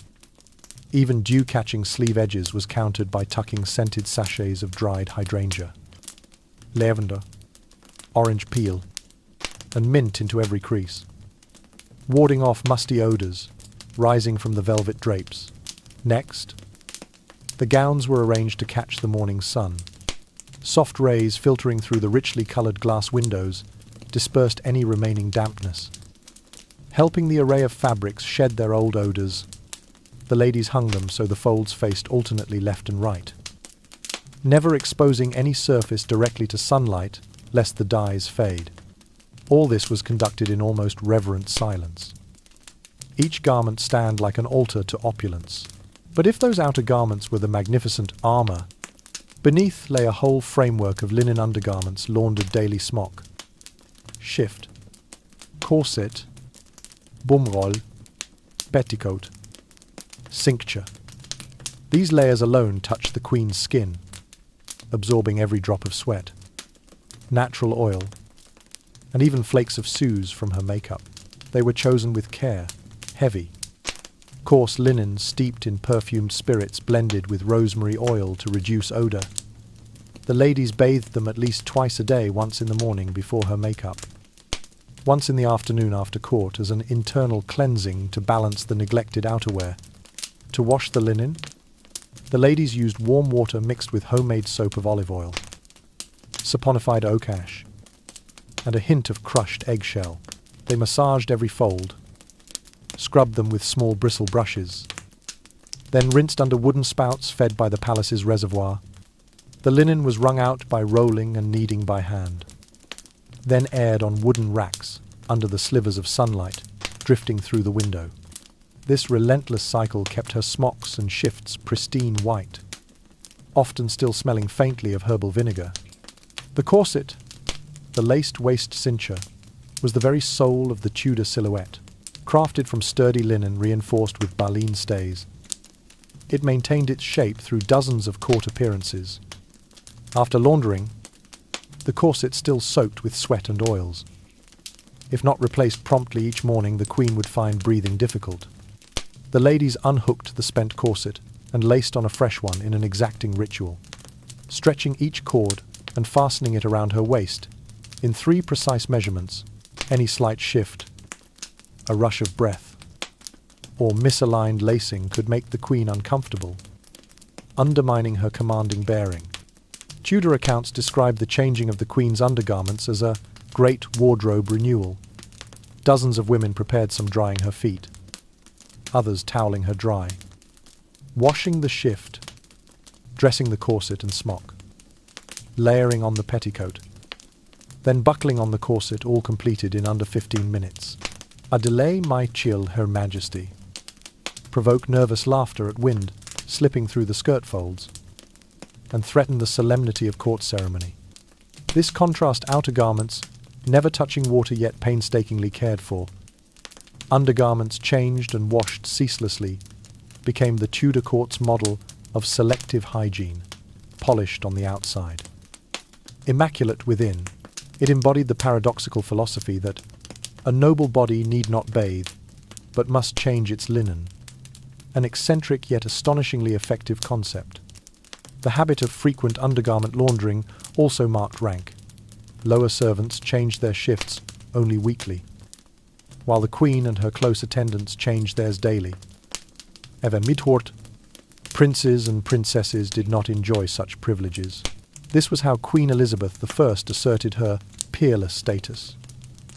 Even dew-catching sleeve edges was countered by tucking scented sachets of dried hydrangea, lavender, orange peel, and mint into every crease, warding off musty odours rising from the velvet drapes. Next, the gowns were arranged to catch the morning sun. Soft rays filtering through the richly coloured glass windows dispersed any remaining dampness. Helping the array of fabrics shed their old odours, the ladies hung them so the folds faced alternately left and right, never exposing any surface directly to sunlight lest the dyes fade. All this was conducted in almost reverent silence. Each garment stand like an altar to opulence. But if those outer garments were the magnificent armour, beneath lay a whole framework of linen undergarments laundered daily smock, shift, corset, bumroll, petticoat, cincture. These layers alone touched the queen's skin, absorbing every drop of sweat, natural oil, and even flakes of Sue's from her makeup. They were chosen with care, heavy, coarse linen steeped in perfumed spirits blended with rosemary oil to reduce odour. The ladies bathed them at least twice a day, once in the morning before her makeup, once in the afternoon after court as an internal cleansing to balance the neglected outerwear. To wash the linen, the ladies used warm water mixed with homemade soap of olive oil, saponified oak ash, and a hint of crushed eggshell. They massaged every fold, scrubbed them with small bristle brushes, then rinsed under wooden spouts fed by the palace's reservoir. The linen was wrung out by rolling and kneading by hand, then aired on wooden racks under the slivers of sunlight drifting through the window. This relentless cycle kept her smocks and shifts pristine white, often still smelling faintly of herbal vinegar. The corset, the laced waist cincher, was the very soul of the Tudor silhouette, crafted from sturdy linen reinforced with baleen stays. It maintained its shape through dozens of court appearances. After laundering, the corset still soaked with sweat and oils. If not replaced promptly each morning, the queen would find breathing difficult. The ladies unhooked the spent corset and laced on a fresh one in an exacting ritual, stretching each cord and fastening it around her waist in 3 precise measurements. Any slight shift, a rush of breath, or misaligned lacing could make the queen uncomfortable, undermining her commanding bearing. Tudor accounts describe the changing of the queen's undergarments as a great wardrobe renewal. Dozens of women prepared some drying her feet, others toweling her dry, washing the shift, dressing the corset and smock, layering on the petticoat, then buckling on the corset, all completed in under 15 minutes. A delay might chill Her Majesty, provoke nervous laughter at wind slipping through the skirt folds, and threaten the solemnity of court ceremony. This contrast outer garments, never touching water yet painstakingly cared for, undergarments changed and washed ceaselessly, became the Tudor court's model of selective hygiene, polished on the outside. Immaculate within, it embodied the paradoxical philosophy that a noble body need not bathe, but must change its linen, an eccentric yet astonishingly effective concept. The habit of frequent undergarment laundering also marked rank. Lower servants changed their shifts only weekly, while the queen and her close attendants changed theirs daily. Ever midhort, princes and princesses did not enjoy such privileges. This was how Queen Elizabeth I asserted her peerless status.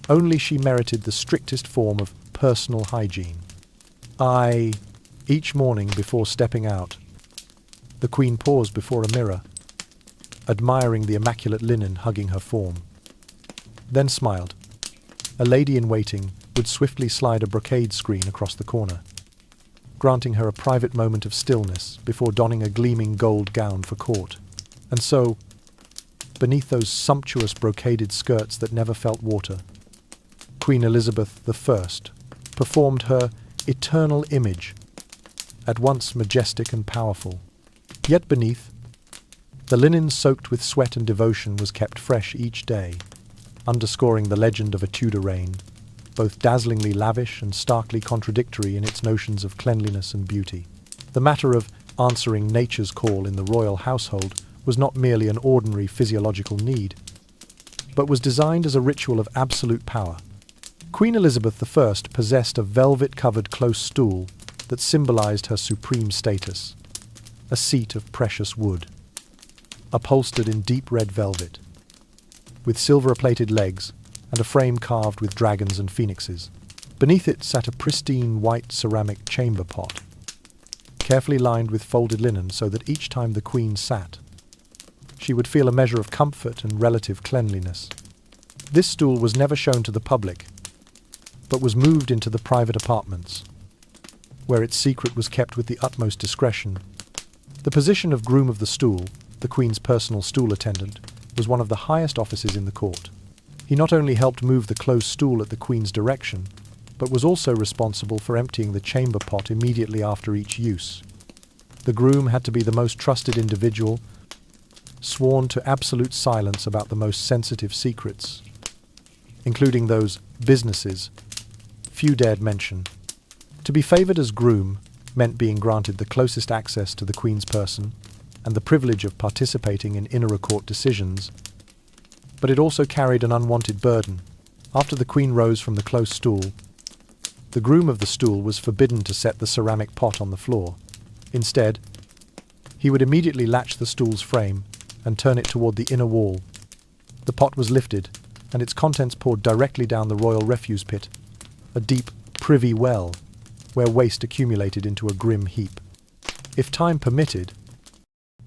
Only she merited the strictest form of personal hygiene. Each morning before stepping out, the Queen paused before a mirror, admiring the immaculate linen hugging her form. Then smiled. A lady in waiting would swiftly slide a brocade screen across the corner, granting her a private moment of stillness before donning a gleaming gold gown for court. And so, beneath those sumptuous brocaded skirts that never felt water, Queen Elizabeth I performed her eternal image, at once majestic and powerful. Yet beneath, the linen soaked with sweat and devotion was kept fresh each day, underscoring the legend of a Tudor reign, both dazzlingly lavish and starkly contradictory in its notions of cleanliness and beauty. The matter of answering nature's call in the royal household was not merely an ordinary physiological need, but was designed as a ritual of absolute power. Queen Elizabeth I possessed a velvet-covered close stool that symbolized her supreme status, a seat of precious wood, upholstered in deep red velvet, with silver-plated legs and a frame carved with dragons and phoenixes. Beneath it sat a pristine white ceramic chamber pot, carefully lined with folded linen so that each time the Queen sat, she would feel a measure of comfort and relative cleanliness. This stool was never shown to the public, but was moved into the private apartments, where its secret was kept with the utmost discretion. The position of groom of the stool, the Queen's personal stool attendant, was one of the highest offices in the court. He not only helped move the closed stool at the Queen's direction, but was also responsible for emptying the chamber pot immediately after each use. The groom had to be the most trusted individual, sworn to absolute silence about the most sensitive secrets, including those businesses few dared mention. To be favoured as groom meant being granted the closest access to the Queen's person and the privilege of participating in inner court decisions, but it also carried an unwanted burden. After the Queen rose from the close stool, the groom of the stool was forbidden to set the ceramic pot on the floor. Instead, he would immediately latch the stool's frame and turn it toward the inner wall. The pot was lifted, and its contents poured directly down the royal refuse pit, a deep privy well, where waste accumulated into a grim heap. If time permitted,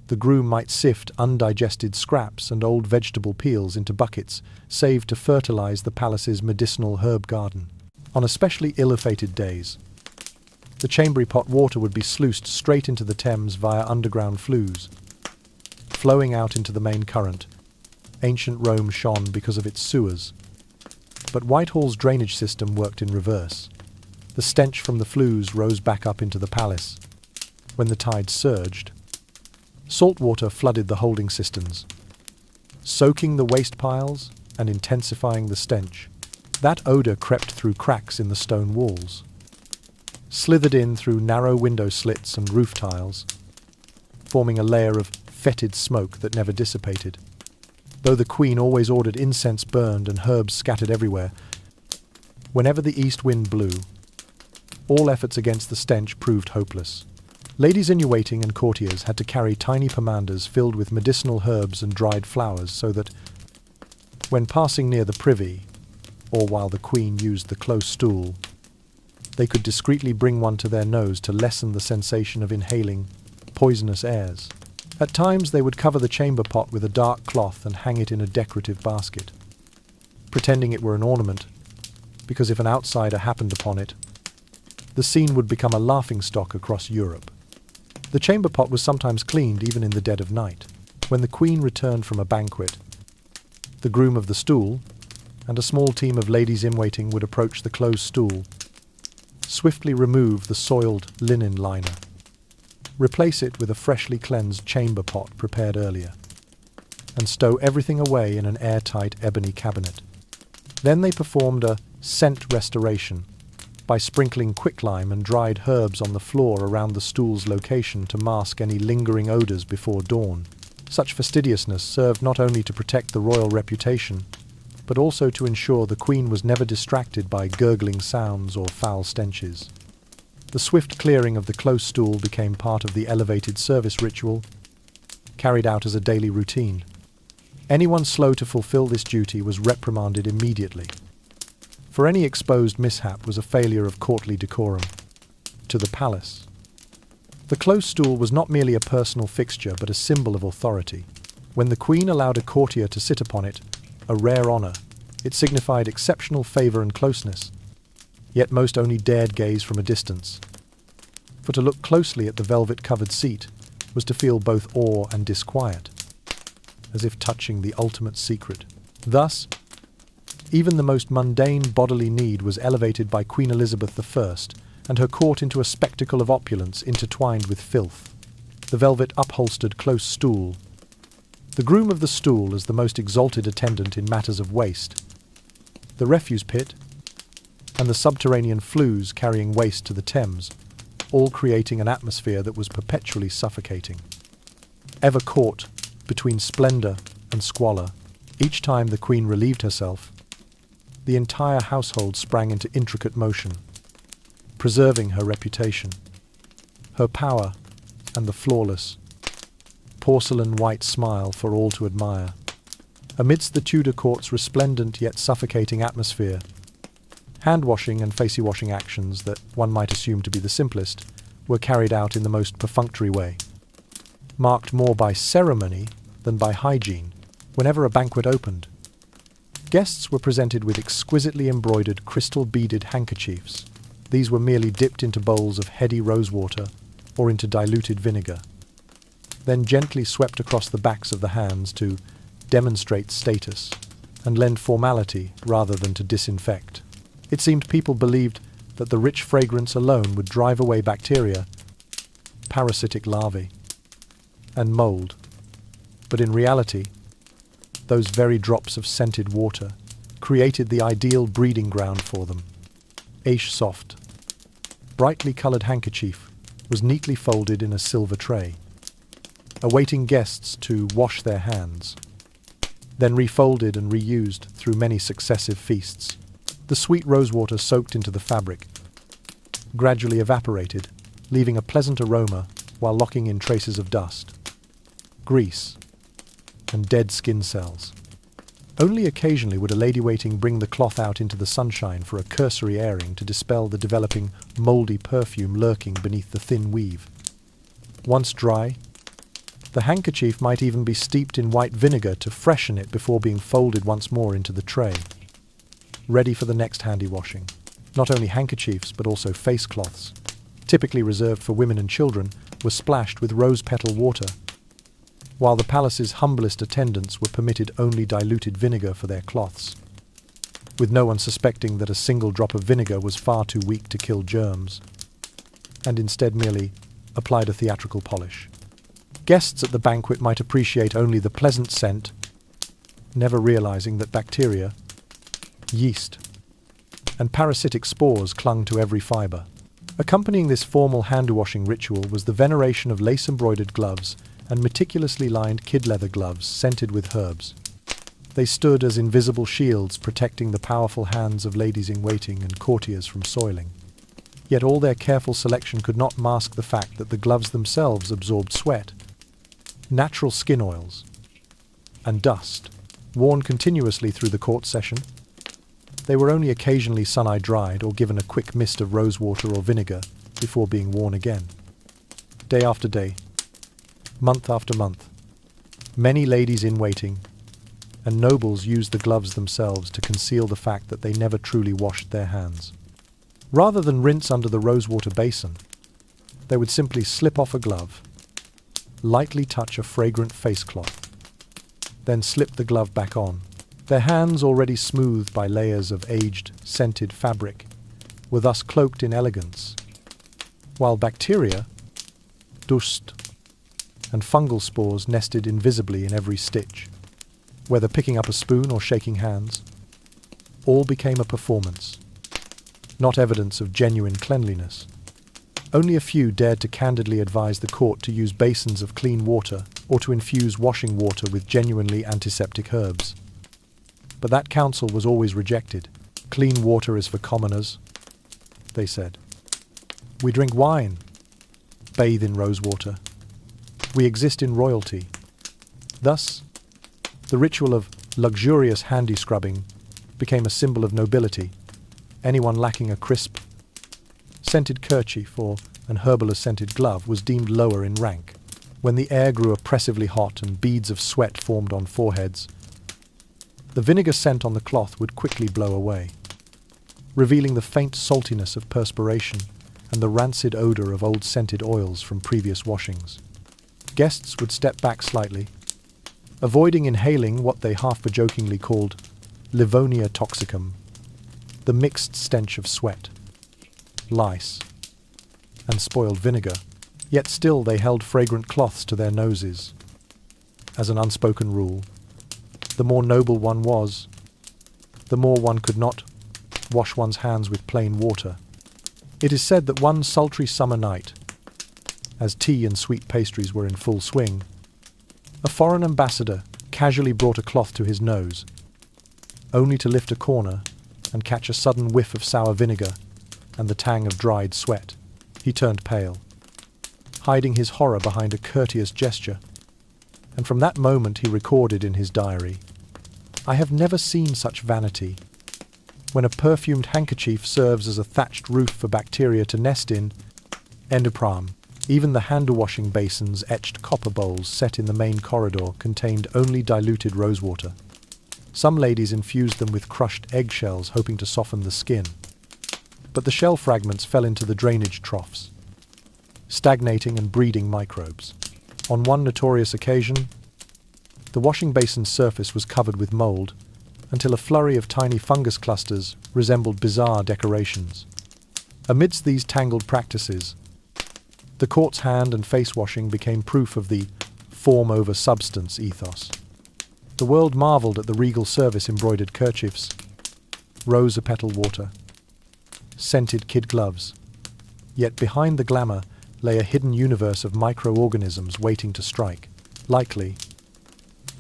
the groom might sift undigested scraps and old vegetable peels into buckets saved to fertilize the palace's medicinal herb garden. On especially ill-fated days, the chambery pot water would be sluiced straight into the Thames via underground flues, flowing out into the main current. Ancient Rome shone because of its sewers, but Whitehall's drainage system worked in reverse. The stench from the flues rose back up into the palace. When the tide surged, salt water flooded the holding cisterns, soaking the waste piles and intensifying the stench. That odour crept through cracks in the stone walls, slithered in through narrow window slits and roof tiles, forming a layer of fetid smoke that never dissipated. Though the Queen always ordered incense burned and herbs scattered everywhere, whenever the east wind blew, all efforts against the stench proved hopeless. Ladies-in-waiting and courtiers had to carry tiny pomanders filled with medicinal herbs and dried flowers so that, when passing near the privy, or while the Queen used the close stool, they could discreetly bring one to their nose to lessen the sensation of inhaling poisonous airs. At times they would cover the chamber pot with a dark cloth and hang it in a decorative basket, pretending it were an ornament, because if an outsider happened upon it, the scene would become a laughingstock across Europe. The chamber pot was sometimes cleaned even in the dead of night. When the Queen returned from a banquet, the groom of the stool and a small team of ladies-in-waiting would approach the closed stool, swiftly remove the soiled linen liner, replace it with a freshly cleansed chamber pot prepared earlier, and stow everything away in an airtight ebony cabinet. Then they performed a scent restoration by sprinkling quicklime and dried herbs on the floor around the stool's location to mask any lingering odours before dawn. Such fastidiousness served not only to protect the royal reputation, but also to ensure the Queen was never distracted by gurgling sounds or foul stenches. The swift clearing of the close stool became part of the elevated service ritual, carried out as a daily routine. Anyone slow to fulfill this duty was reprimanded immediately, for any exposed mishap was a failure of courtly decorum. To the palace, The close stool was not merely a personal fixture but a symbol of authority. When the Queen allowed a courtier to sit upon it, a rare honour, it signified exceptional favour and closeness. Yet most only dared gaze from a distance. For to look closely at the velvet-covered seat was to feel both awe and disquiet, as if touching the ultimate secret. Thus, even the most mundane bodily need was elevated by Queen Elizabeth I and her court into a spectacle of opulence intertwined with filth. The velvet upholstered close stool. The groom of the stool as the most exalted attendant in matters of waste. The refuse pit and the subterranean flues carrying waste to the Thames, all creating an atmosphere that was perpetually suffocating. Ever caught between splendour and squalor, each time the Queen relieved herself, the entire household sprang into intricate motion, preserving her reputation, her power, and the flawless, porcelain white smile for all to admire. Amidst the Tudor court's resplendent yet suffocating atmosphere, hand-washing and face-washing actions that one might assume to be the simplest were carried out in the most perfunctory way, marked more by ceremony than by hygiene. Whenever a banquet opened, guests were presented with exquisitely embroidered crystal-beaded handkerchiefs. These were merely dipped into bowls of heady rosewater or into diluted vinegar, then gently swept across the backs of the hands to demonstrate status and lend formality rather than to disinfect. It seemed people believed that the rich fragrance alone would drive away bacteria, parasitic larvae, and mold. But in reality, those very drops of scented water created the ideal breeding ground for them. Aish soft, brightly coloured handkerchief was neatly folded in a silver tray, awaiting guests to wash their hands, then refolded and reused through many successive feasts. The sweet rosewater soaked into the fabric, gradually evaporated, leaving a pleasant aroma while locking in traces of dust, grease, and dead skin cells. Only occasionally would a lady-waiting bring the cloth out into the sunshine for a cursory airing to dispel the developing mouldy perfume lurking beneath the thin weave. Once dry, the handkerchief might even be steeped in white vinegar to freshen it before being folded once more into the tray, ready for the next handy washing. Not only handkerchiefs, but also face cloths, typically reserved for women and children, were splashed with rose-petal water, while the palace's humblest attendants were permitted only diluted vinegar for their cloths, with no one suspecting that a single drop of vinegar was far too weak to kill germs, and instead merely applied a theatrical polish. Guests at the banquet might appreciate only the pleasant scent, never realizing that bacteria, yeast, and parasitic spores clung to every fibre. Accompanying this formal hand-washing ritual was the veneration of lace-embroidered gloves and meticulously lined kid leather gloves scented with herbs. They stood as invisible shields protecting the powerful hands of ladies-in-waiting and courtiers from soiling. Yet all their careful selection could not mask the fact that the gloves themselves absorbed sweat, natural skin oils, and dust. Worn continuously through the court session, they were only occasionally sun-eye dried or given a quick mist of rosewater or vinegar before being worn again. Day after day, month after month, many ladies-in-waiting and nobles used the gloves themselves to conceal the fact that they never truly washed their hands. Rather than rinse under the rosewater basin, they would simply slip off a glove, lightly touch a fragrant face cloth, then slip the glove back on. Their hands, already smoothed by layers of aged, scented fabric, were thus cloaked in elegance, while bacteria, dust, and fungal spores nested invisibly in every stitch. Whether picking up a spoon or shaking hands, all became a performance, not evidence of genuine cleanliness. Only a few dared to candidly advise the court to use basins of clean water or to infuse washing water with genuinely antiseptic herbs. But that counsel was always rejected. Clean water is for commoners, they said. We drink wine, bathe in rosewater. We exist in royalty. Thus, the ritual of luxurious handy scrubbing became a symbol of nobility. Anyone lacking a crisp, scented kerchief or an herbalist-scented glove was deemed lower in rank. When the air grew oppressively hot and beads of sweat formed on foreheads, the vinegar scent on the cloth would quickly blow away, revealing the faint saltiness of perspiration and the rancid odor of old scented oils from previous washings. Guests would step back slightly, avoiding inhaling what they half-jokingly called Livonia toxicum, the mixed stench of sweat, lice, and spoiled vinegar. Yet still they held fragrant cloths to their noses. As an unspoken rule, the more noble one was, the more one could not wash one's hands with plain water. It is said that one sultry summer night, as tea and sweet pastries were in full swing, a foreign ambassador casually brought a cloth to his nose, only to lift a corner and catch a sudden whiff of sour vinegar and the tang of dried sweat. He turned pale, hiding his horror behind a courteous gesture, and from that moment he recorded in his diary, "I have never seen such vanity. When a perfumed handkerchief serves as a thatched roof for bacteria to nest in, endopram." Even the hand-washing basins, etched copper bowls set in the main corridor, contained only diluted rosewater. Some ladies infused them with crushed eggshells, hoping to soften the skin, but the shell fragments fell into the drainage troughs, stagnating and breeding microbes. On one notorious occasion, the washing basin's surface was covered with mold, until a flurry of tiny fungus clusters resembled bizarre decorations. Amidst these tangled practices, the court's hand and face washing became proof of the form over substance ethos. The world marveled at the regal service embroidered kerchiefs, rose-a-petal water, scented kid gloves. Yet behind the glamour lay a hidden universe of microorganisms waiting to strike. Likely,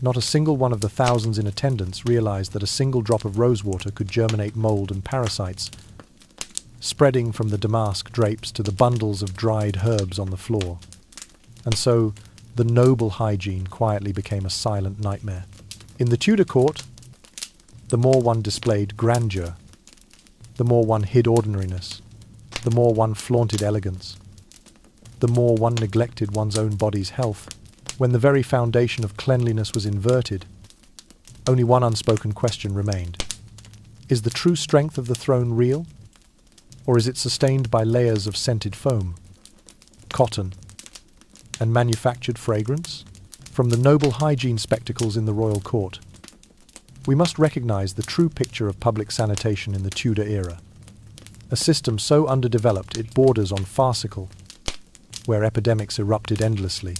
not a single one of the thousands in attendance realized that a single drop of rosewater could germinate mold and parasites, spreading from the damask drapes to the bundles of dried herbs on the floor. And so, the noble hygiene quietly became a silent nightmare. In the Tudor court, the more one displayed grandeur, the more one hid ordinariness, the more one flaunted elegance, the more one neglected one's own body's health. When the very foundation of cleanliness was inverted, only one unspoken question remained. Is the true strength of the throne real? Or is it sustained by layers of scented foam, cotton, and manufactured fragrance? From the noble hygiene spectacles in the royal court, we must recognize the true picture of public sanitation in the Tudor era. A system so underdeveloped it borders on farcical, where epidemics erupted endlessly,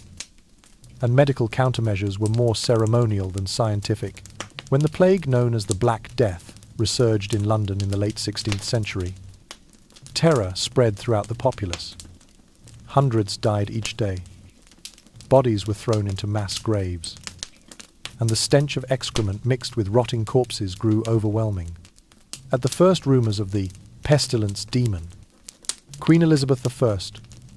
and medical countermeasures were more ceremonial than scientific. When the plague known as the Black Death resurged in London in the late 16th century, terror spread throughout the populace. Hundreds died each day. Bodies were thrown into mass graves, and the stench of excrement mixed with rotting corpses grew overwhelming. At the first rumours of the pestilence demon, Queen Elizabeth I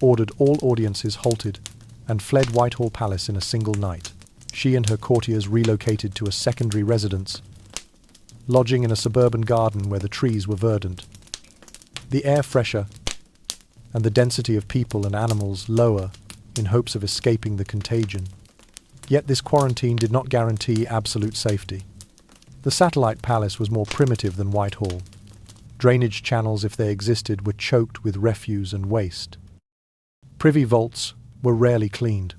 ordered all audiences halted and fled Whitehall Palace in a single night. She and her courtiers relocated to a secondary residence, lodging in a suburban garden where the trees were verdant, the air fresher, and the density of people and animals lower in hopes of escaping the contagion. Yet this quarantine did not guarantee absolute safety. The satellite palace was more primitive than Whitehall. Drainage channels, if they existed, were choked with refuse and waste. Privy vaults were rarely cleaned,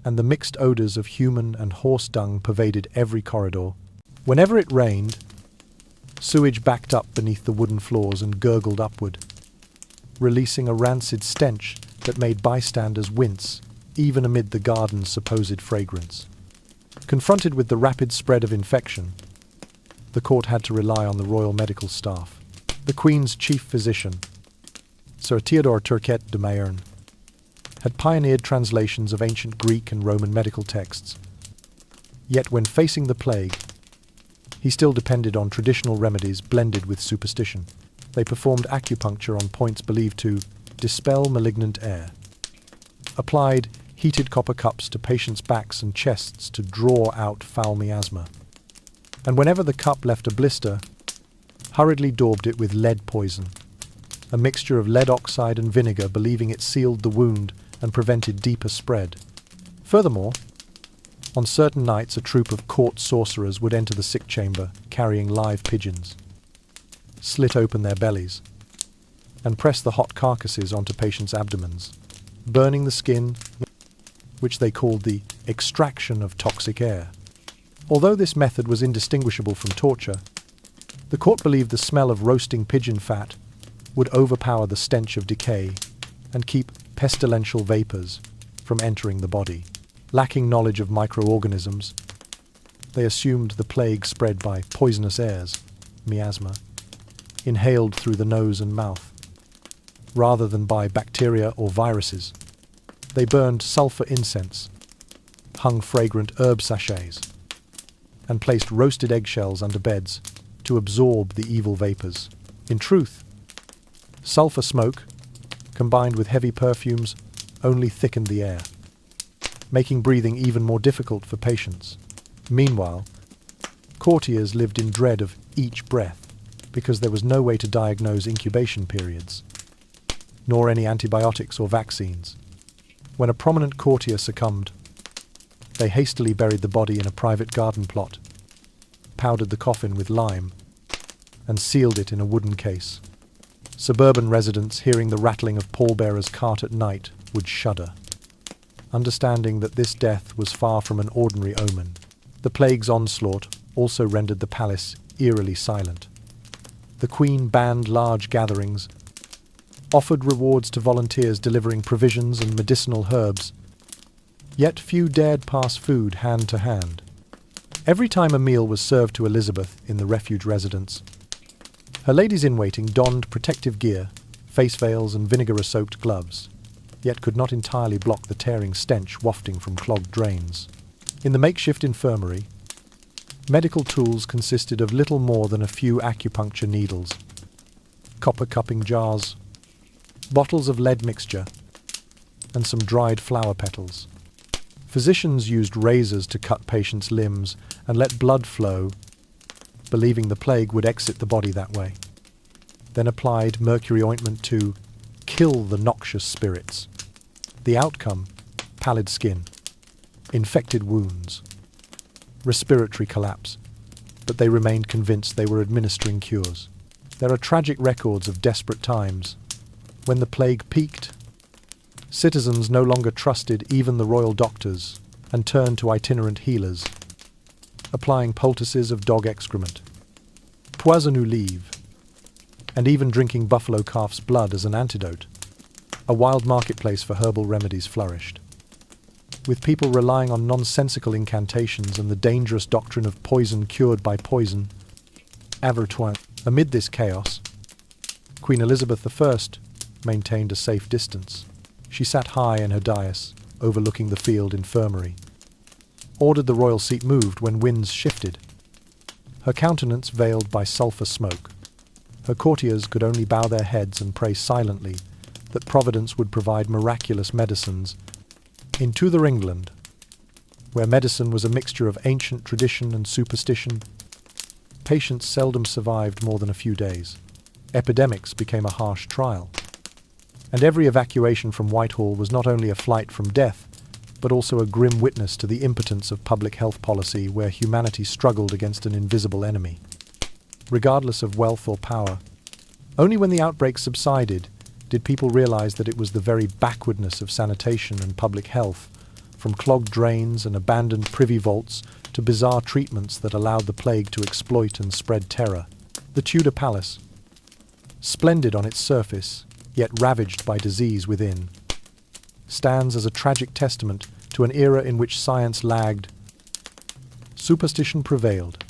and the mixed odours of human and horse dung pervaded every corridor. Whenever it rained, sewage backed up beneath the wooden floors and gurgled upward, releasing a rancid stench that made bystanders wince, even amid the garden's supposed fragrance. Confronted with the rapid spread of infection, the court had to rely on the royal medical staff. The Queen's chief physician, Sir Theodore Turquette de Mayerne, had pioneered translations of ancient Greek and Roman medical texts. Yet when facing the plague, he still depended on traditional remedies blended with superstition. They performed acupuncture on points believed to dispel malignant air, applied heated copper cups to patients' backs and chests to draw out foul miasma, and whenever the cup left a blister, hurriedly daubed it with lead poison, a mixture of lead oxide and vinegar, believing it sealed the wound and prevented deeper spread. Furthermore, on certain nights a troop of court sorcerers would enter the sick chamber carrying live pigeons, slit open their bellies, and press the hot carcasses onto patients' abdomens, burning the skin, which they called the extraction of toxic air. Although this method was indistinguishable from torture, the court believed the smell of roasting pigeon fat would overpower the stench of decay and keep pestilential vapors from entering the body. Lacking knowledge of microorganisms, they assumed the plague spread by poisonous airs, miasma, inhaled through the nose and mouth, rather than by bacteria or viruses. They burned sulfur incense, hung fragrant herb sachets, and placed roasted eggshells under beds to absorb the evil vapors. In truth, sulfur smoke, combined with heavy perfumes, only thickened the air, making breathing even more difficult for patients. Meanwhile, courtiers lived in dread of each breath because there was no way to diagnose incubation periods, nor any antibiotics or vaccines. When a prominent courtier succumbed, they hastily buried the body in a private garden plot, powdered the coffin with lime, and sealed it in a wooden case. Suburban residents, hearing the rattling of pallbearers' cart at night, would shudder, understanding that this death was far from an ordinary omen. The plague's onslaught also rendered the palace eerily silent. The Queen banned large gatherings, offered rewards to volunteers delivering provisions and medicinal herbs, yet few dared pass food hand to hand. Every time a meal was served to Elizabeth in the refuge residence, her ladies-in-waiting donned protective gear, face veils and vinegar-soaked gloves, yet could not entirely block the tearing stench wafting from clogged drains. In the makeshift infirmary, medical tools consisted of little more than a few acupuncture needles, copper cupping jars, bottles of lead mixture, and some dried flower petals. Physicians used razors to cut patients' limbs and let blood flow, believing the plague would exit the body that way. Then applied mercury ointment to kill the noxious spirits. The outcome: pallid skin, infected wounds, respiratory collapse, but they remained convinced they were administering cures. There are tragic records of desperate times. When the plague peaked, citizens no longer trusted even the royal doctors and turned to itinerant healers, applying poultices of dog excrement, poison olive, and even drinking buffalo calf's blood as an antidote. A wild marketplace for herbal remedies flourished, with people relying on nonsensical incantations and the dangerous doctrine of poison cured by poison. Avertoin. Amid this chaos, Queen Elizabeth I maintained a safe distance. She sat high in her dais, overlooking the field infirmary, ordered the royal seat moved when winds shifted, her countenance veiled by sulphur smoke. Her courtiers could only bow their heads and pray silently that Providence would provide miraculous medicines. In Tuther England, where medicine was a mixture of ancient tradition and superstition, patients seldom survived more than a few days. Epidemics became a harsh trial, and every evacuation from Whitehall was not only a flight from death, but also a grim witness to the impotence of public health policy where humanity struggled against an invisible enemy. Regardless of wealth or power, only when the outbreak subsided did people realize that it was the very backwardness of sanitation and public health, from clogged drains and abandoned privy vaults to bizarre treatments that allowed the plague to exploit and spread terror. The Tudor Palace, splendid on its surface, yet ravaged by disease within, stands as a tragic testament to an era in which science lagged, superstition prevailed,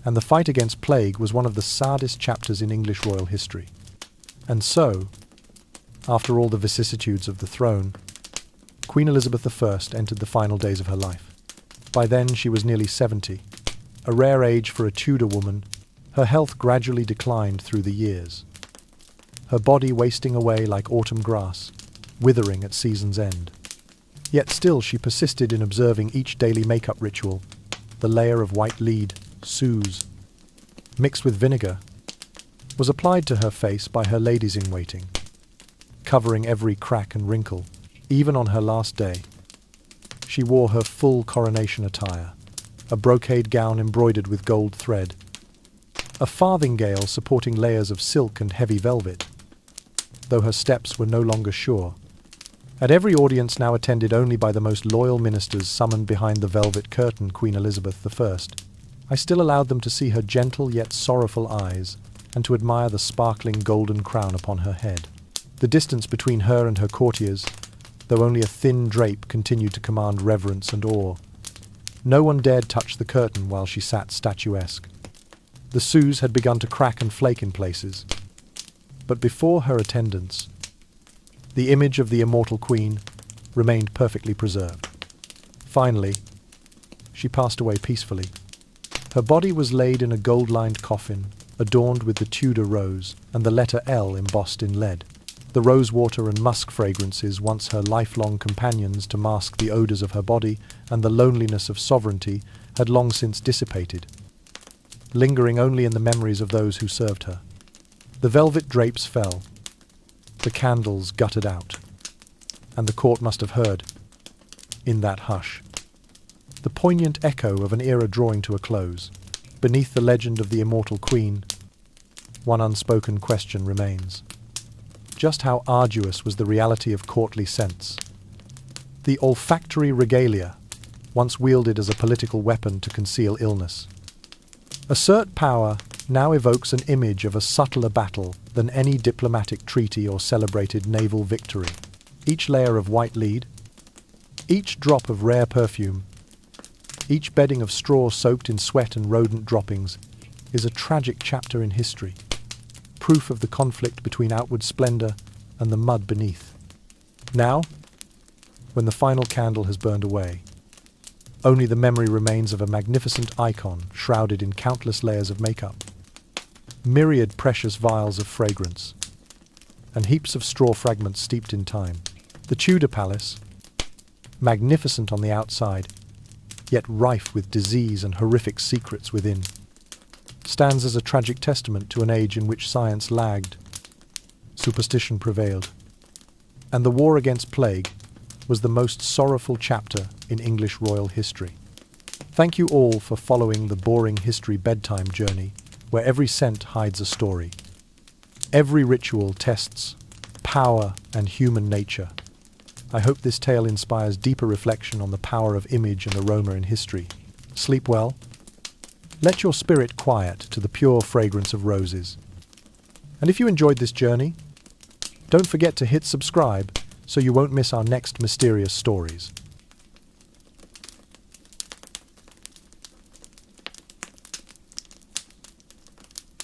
and the fight against plague was one of the saddest chapters in English royal history. And so, after all the vicissitudes of the throne, Queen Elizabeth I entered the final days of her life. By then she was nearly 70, a rare age for a Tudor woman. Her health gradually declined through the years, her body wasting away like autumn grass, withering at season's end. Yet still she persisted in observing each daily makeup ritual, the layer of white lead, sooze, mixed with vinegar, was applied to her face by her ladies-in-waiting, covering every crack and wrinkle, even on her last day. She wore her full coronation attire, a brocade gown embroidered with gold thread, a farthingale supporting layers of silk and heavy velvet, though her steps were no longer sure. At every audience now attended only by the most loyal ministers summoned behind the velvet curtain Queen Elizabeth I, I still allowed them to see her gentle yet sorrowful eyes and to admire the sparkling golden crown upon her head. The distance between her and her courtiers, though only a thin drape, continued to command reverence and awe. No one dared touch the curtain while she sat statuesque. The sous had begun to crack and flake in places, but before her attendants, the image of the immortal queen remained perfectly preserved. Finally, she passed away peacefully. Her body was laid in a gold-lined coffin, adorned with the Tudor rose and the letter L embossed in lead. The rosewater and musk fragrances, once her lifelong companions to mask the odours of her body and the loneliness of sovereignty, had long since dissipated, lingering only in the memories of those who served her. The velvet drapes fell, the candles guttered out, and the court must have heard, in that hush, the poignant echo of an era drawing to a close. Beneath the legend of the immortal queen, one unspoken question remains. Just how arduous was the reality of courtly scents? The olfactory regalia, once wielded as a political weapon to conceal illness. Assert power now evokes an image of a subtler battle than any diplomatic treaty or celebrated naval victory. Each layer of white lead, each drop of rare perfume, each bedding of straw soaked in sweat and rodent droppings is a tragic chapter in history, proof of the conflict between outward splendor and the mud beneath. Now, when the final candle has burned away, only the memory remains of a magnificent icon shrouded in countless layers of makeup, myriad precious vials of fragrance, and heaps of straw fragments steeped in time. The Tudor Palace, magnificent on the outside, yet rife with disease and horrific secrets within, stands as a tragic testament to an age in which science lagged, superstition prevailed, and the war against plague was the most sorrowful chapter in English royal history. Thank you all for following the boring history bedtime journey, where every scent hides a story. Every ritual tests power and human nature. I hope this tale inspires deeper reflection on the power of image and aroma in history. Sleep well. Let your spirit quiet to the pure fragrance of roses. And if you enjoyed this journey, don't forget to hit subscribe so you won't miss our next mysterious stories.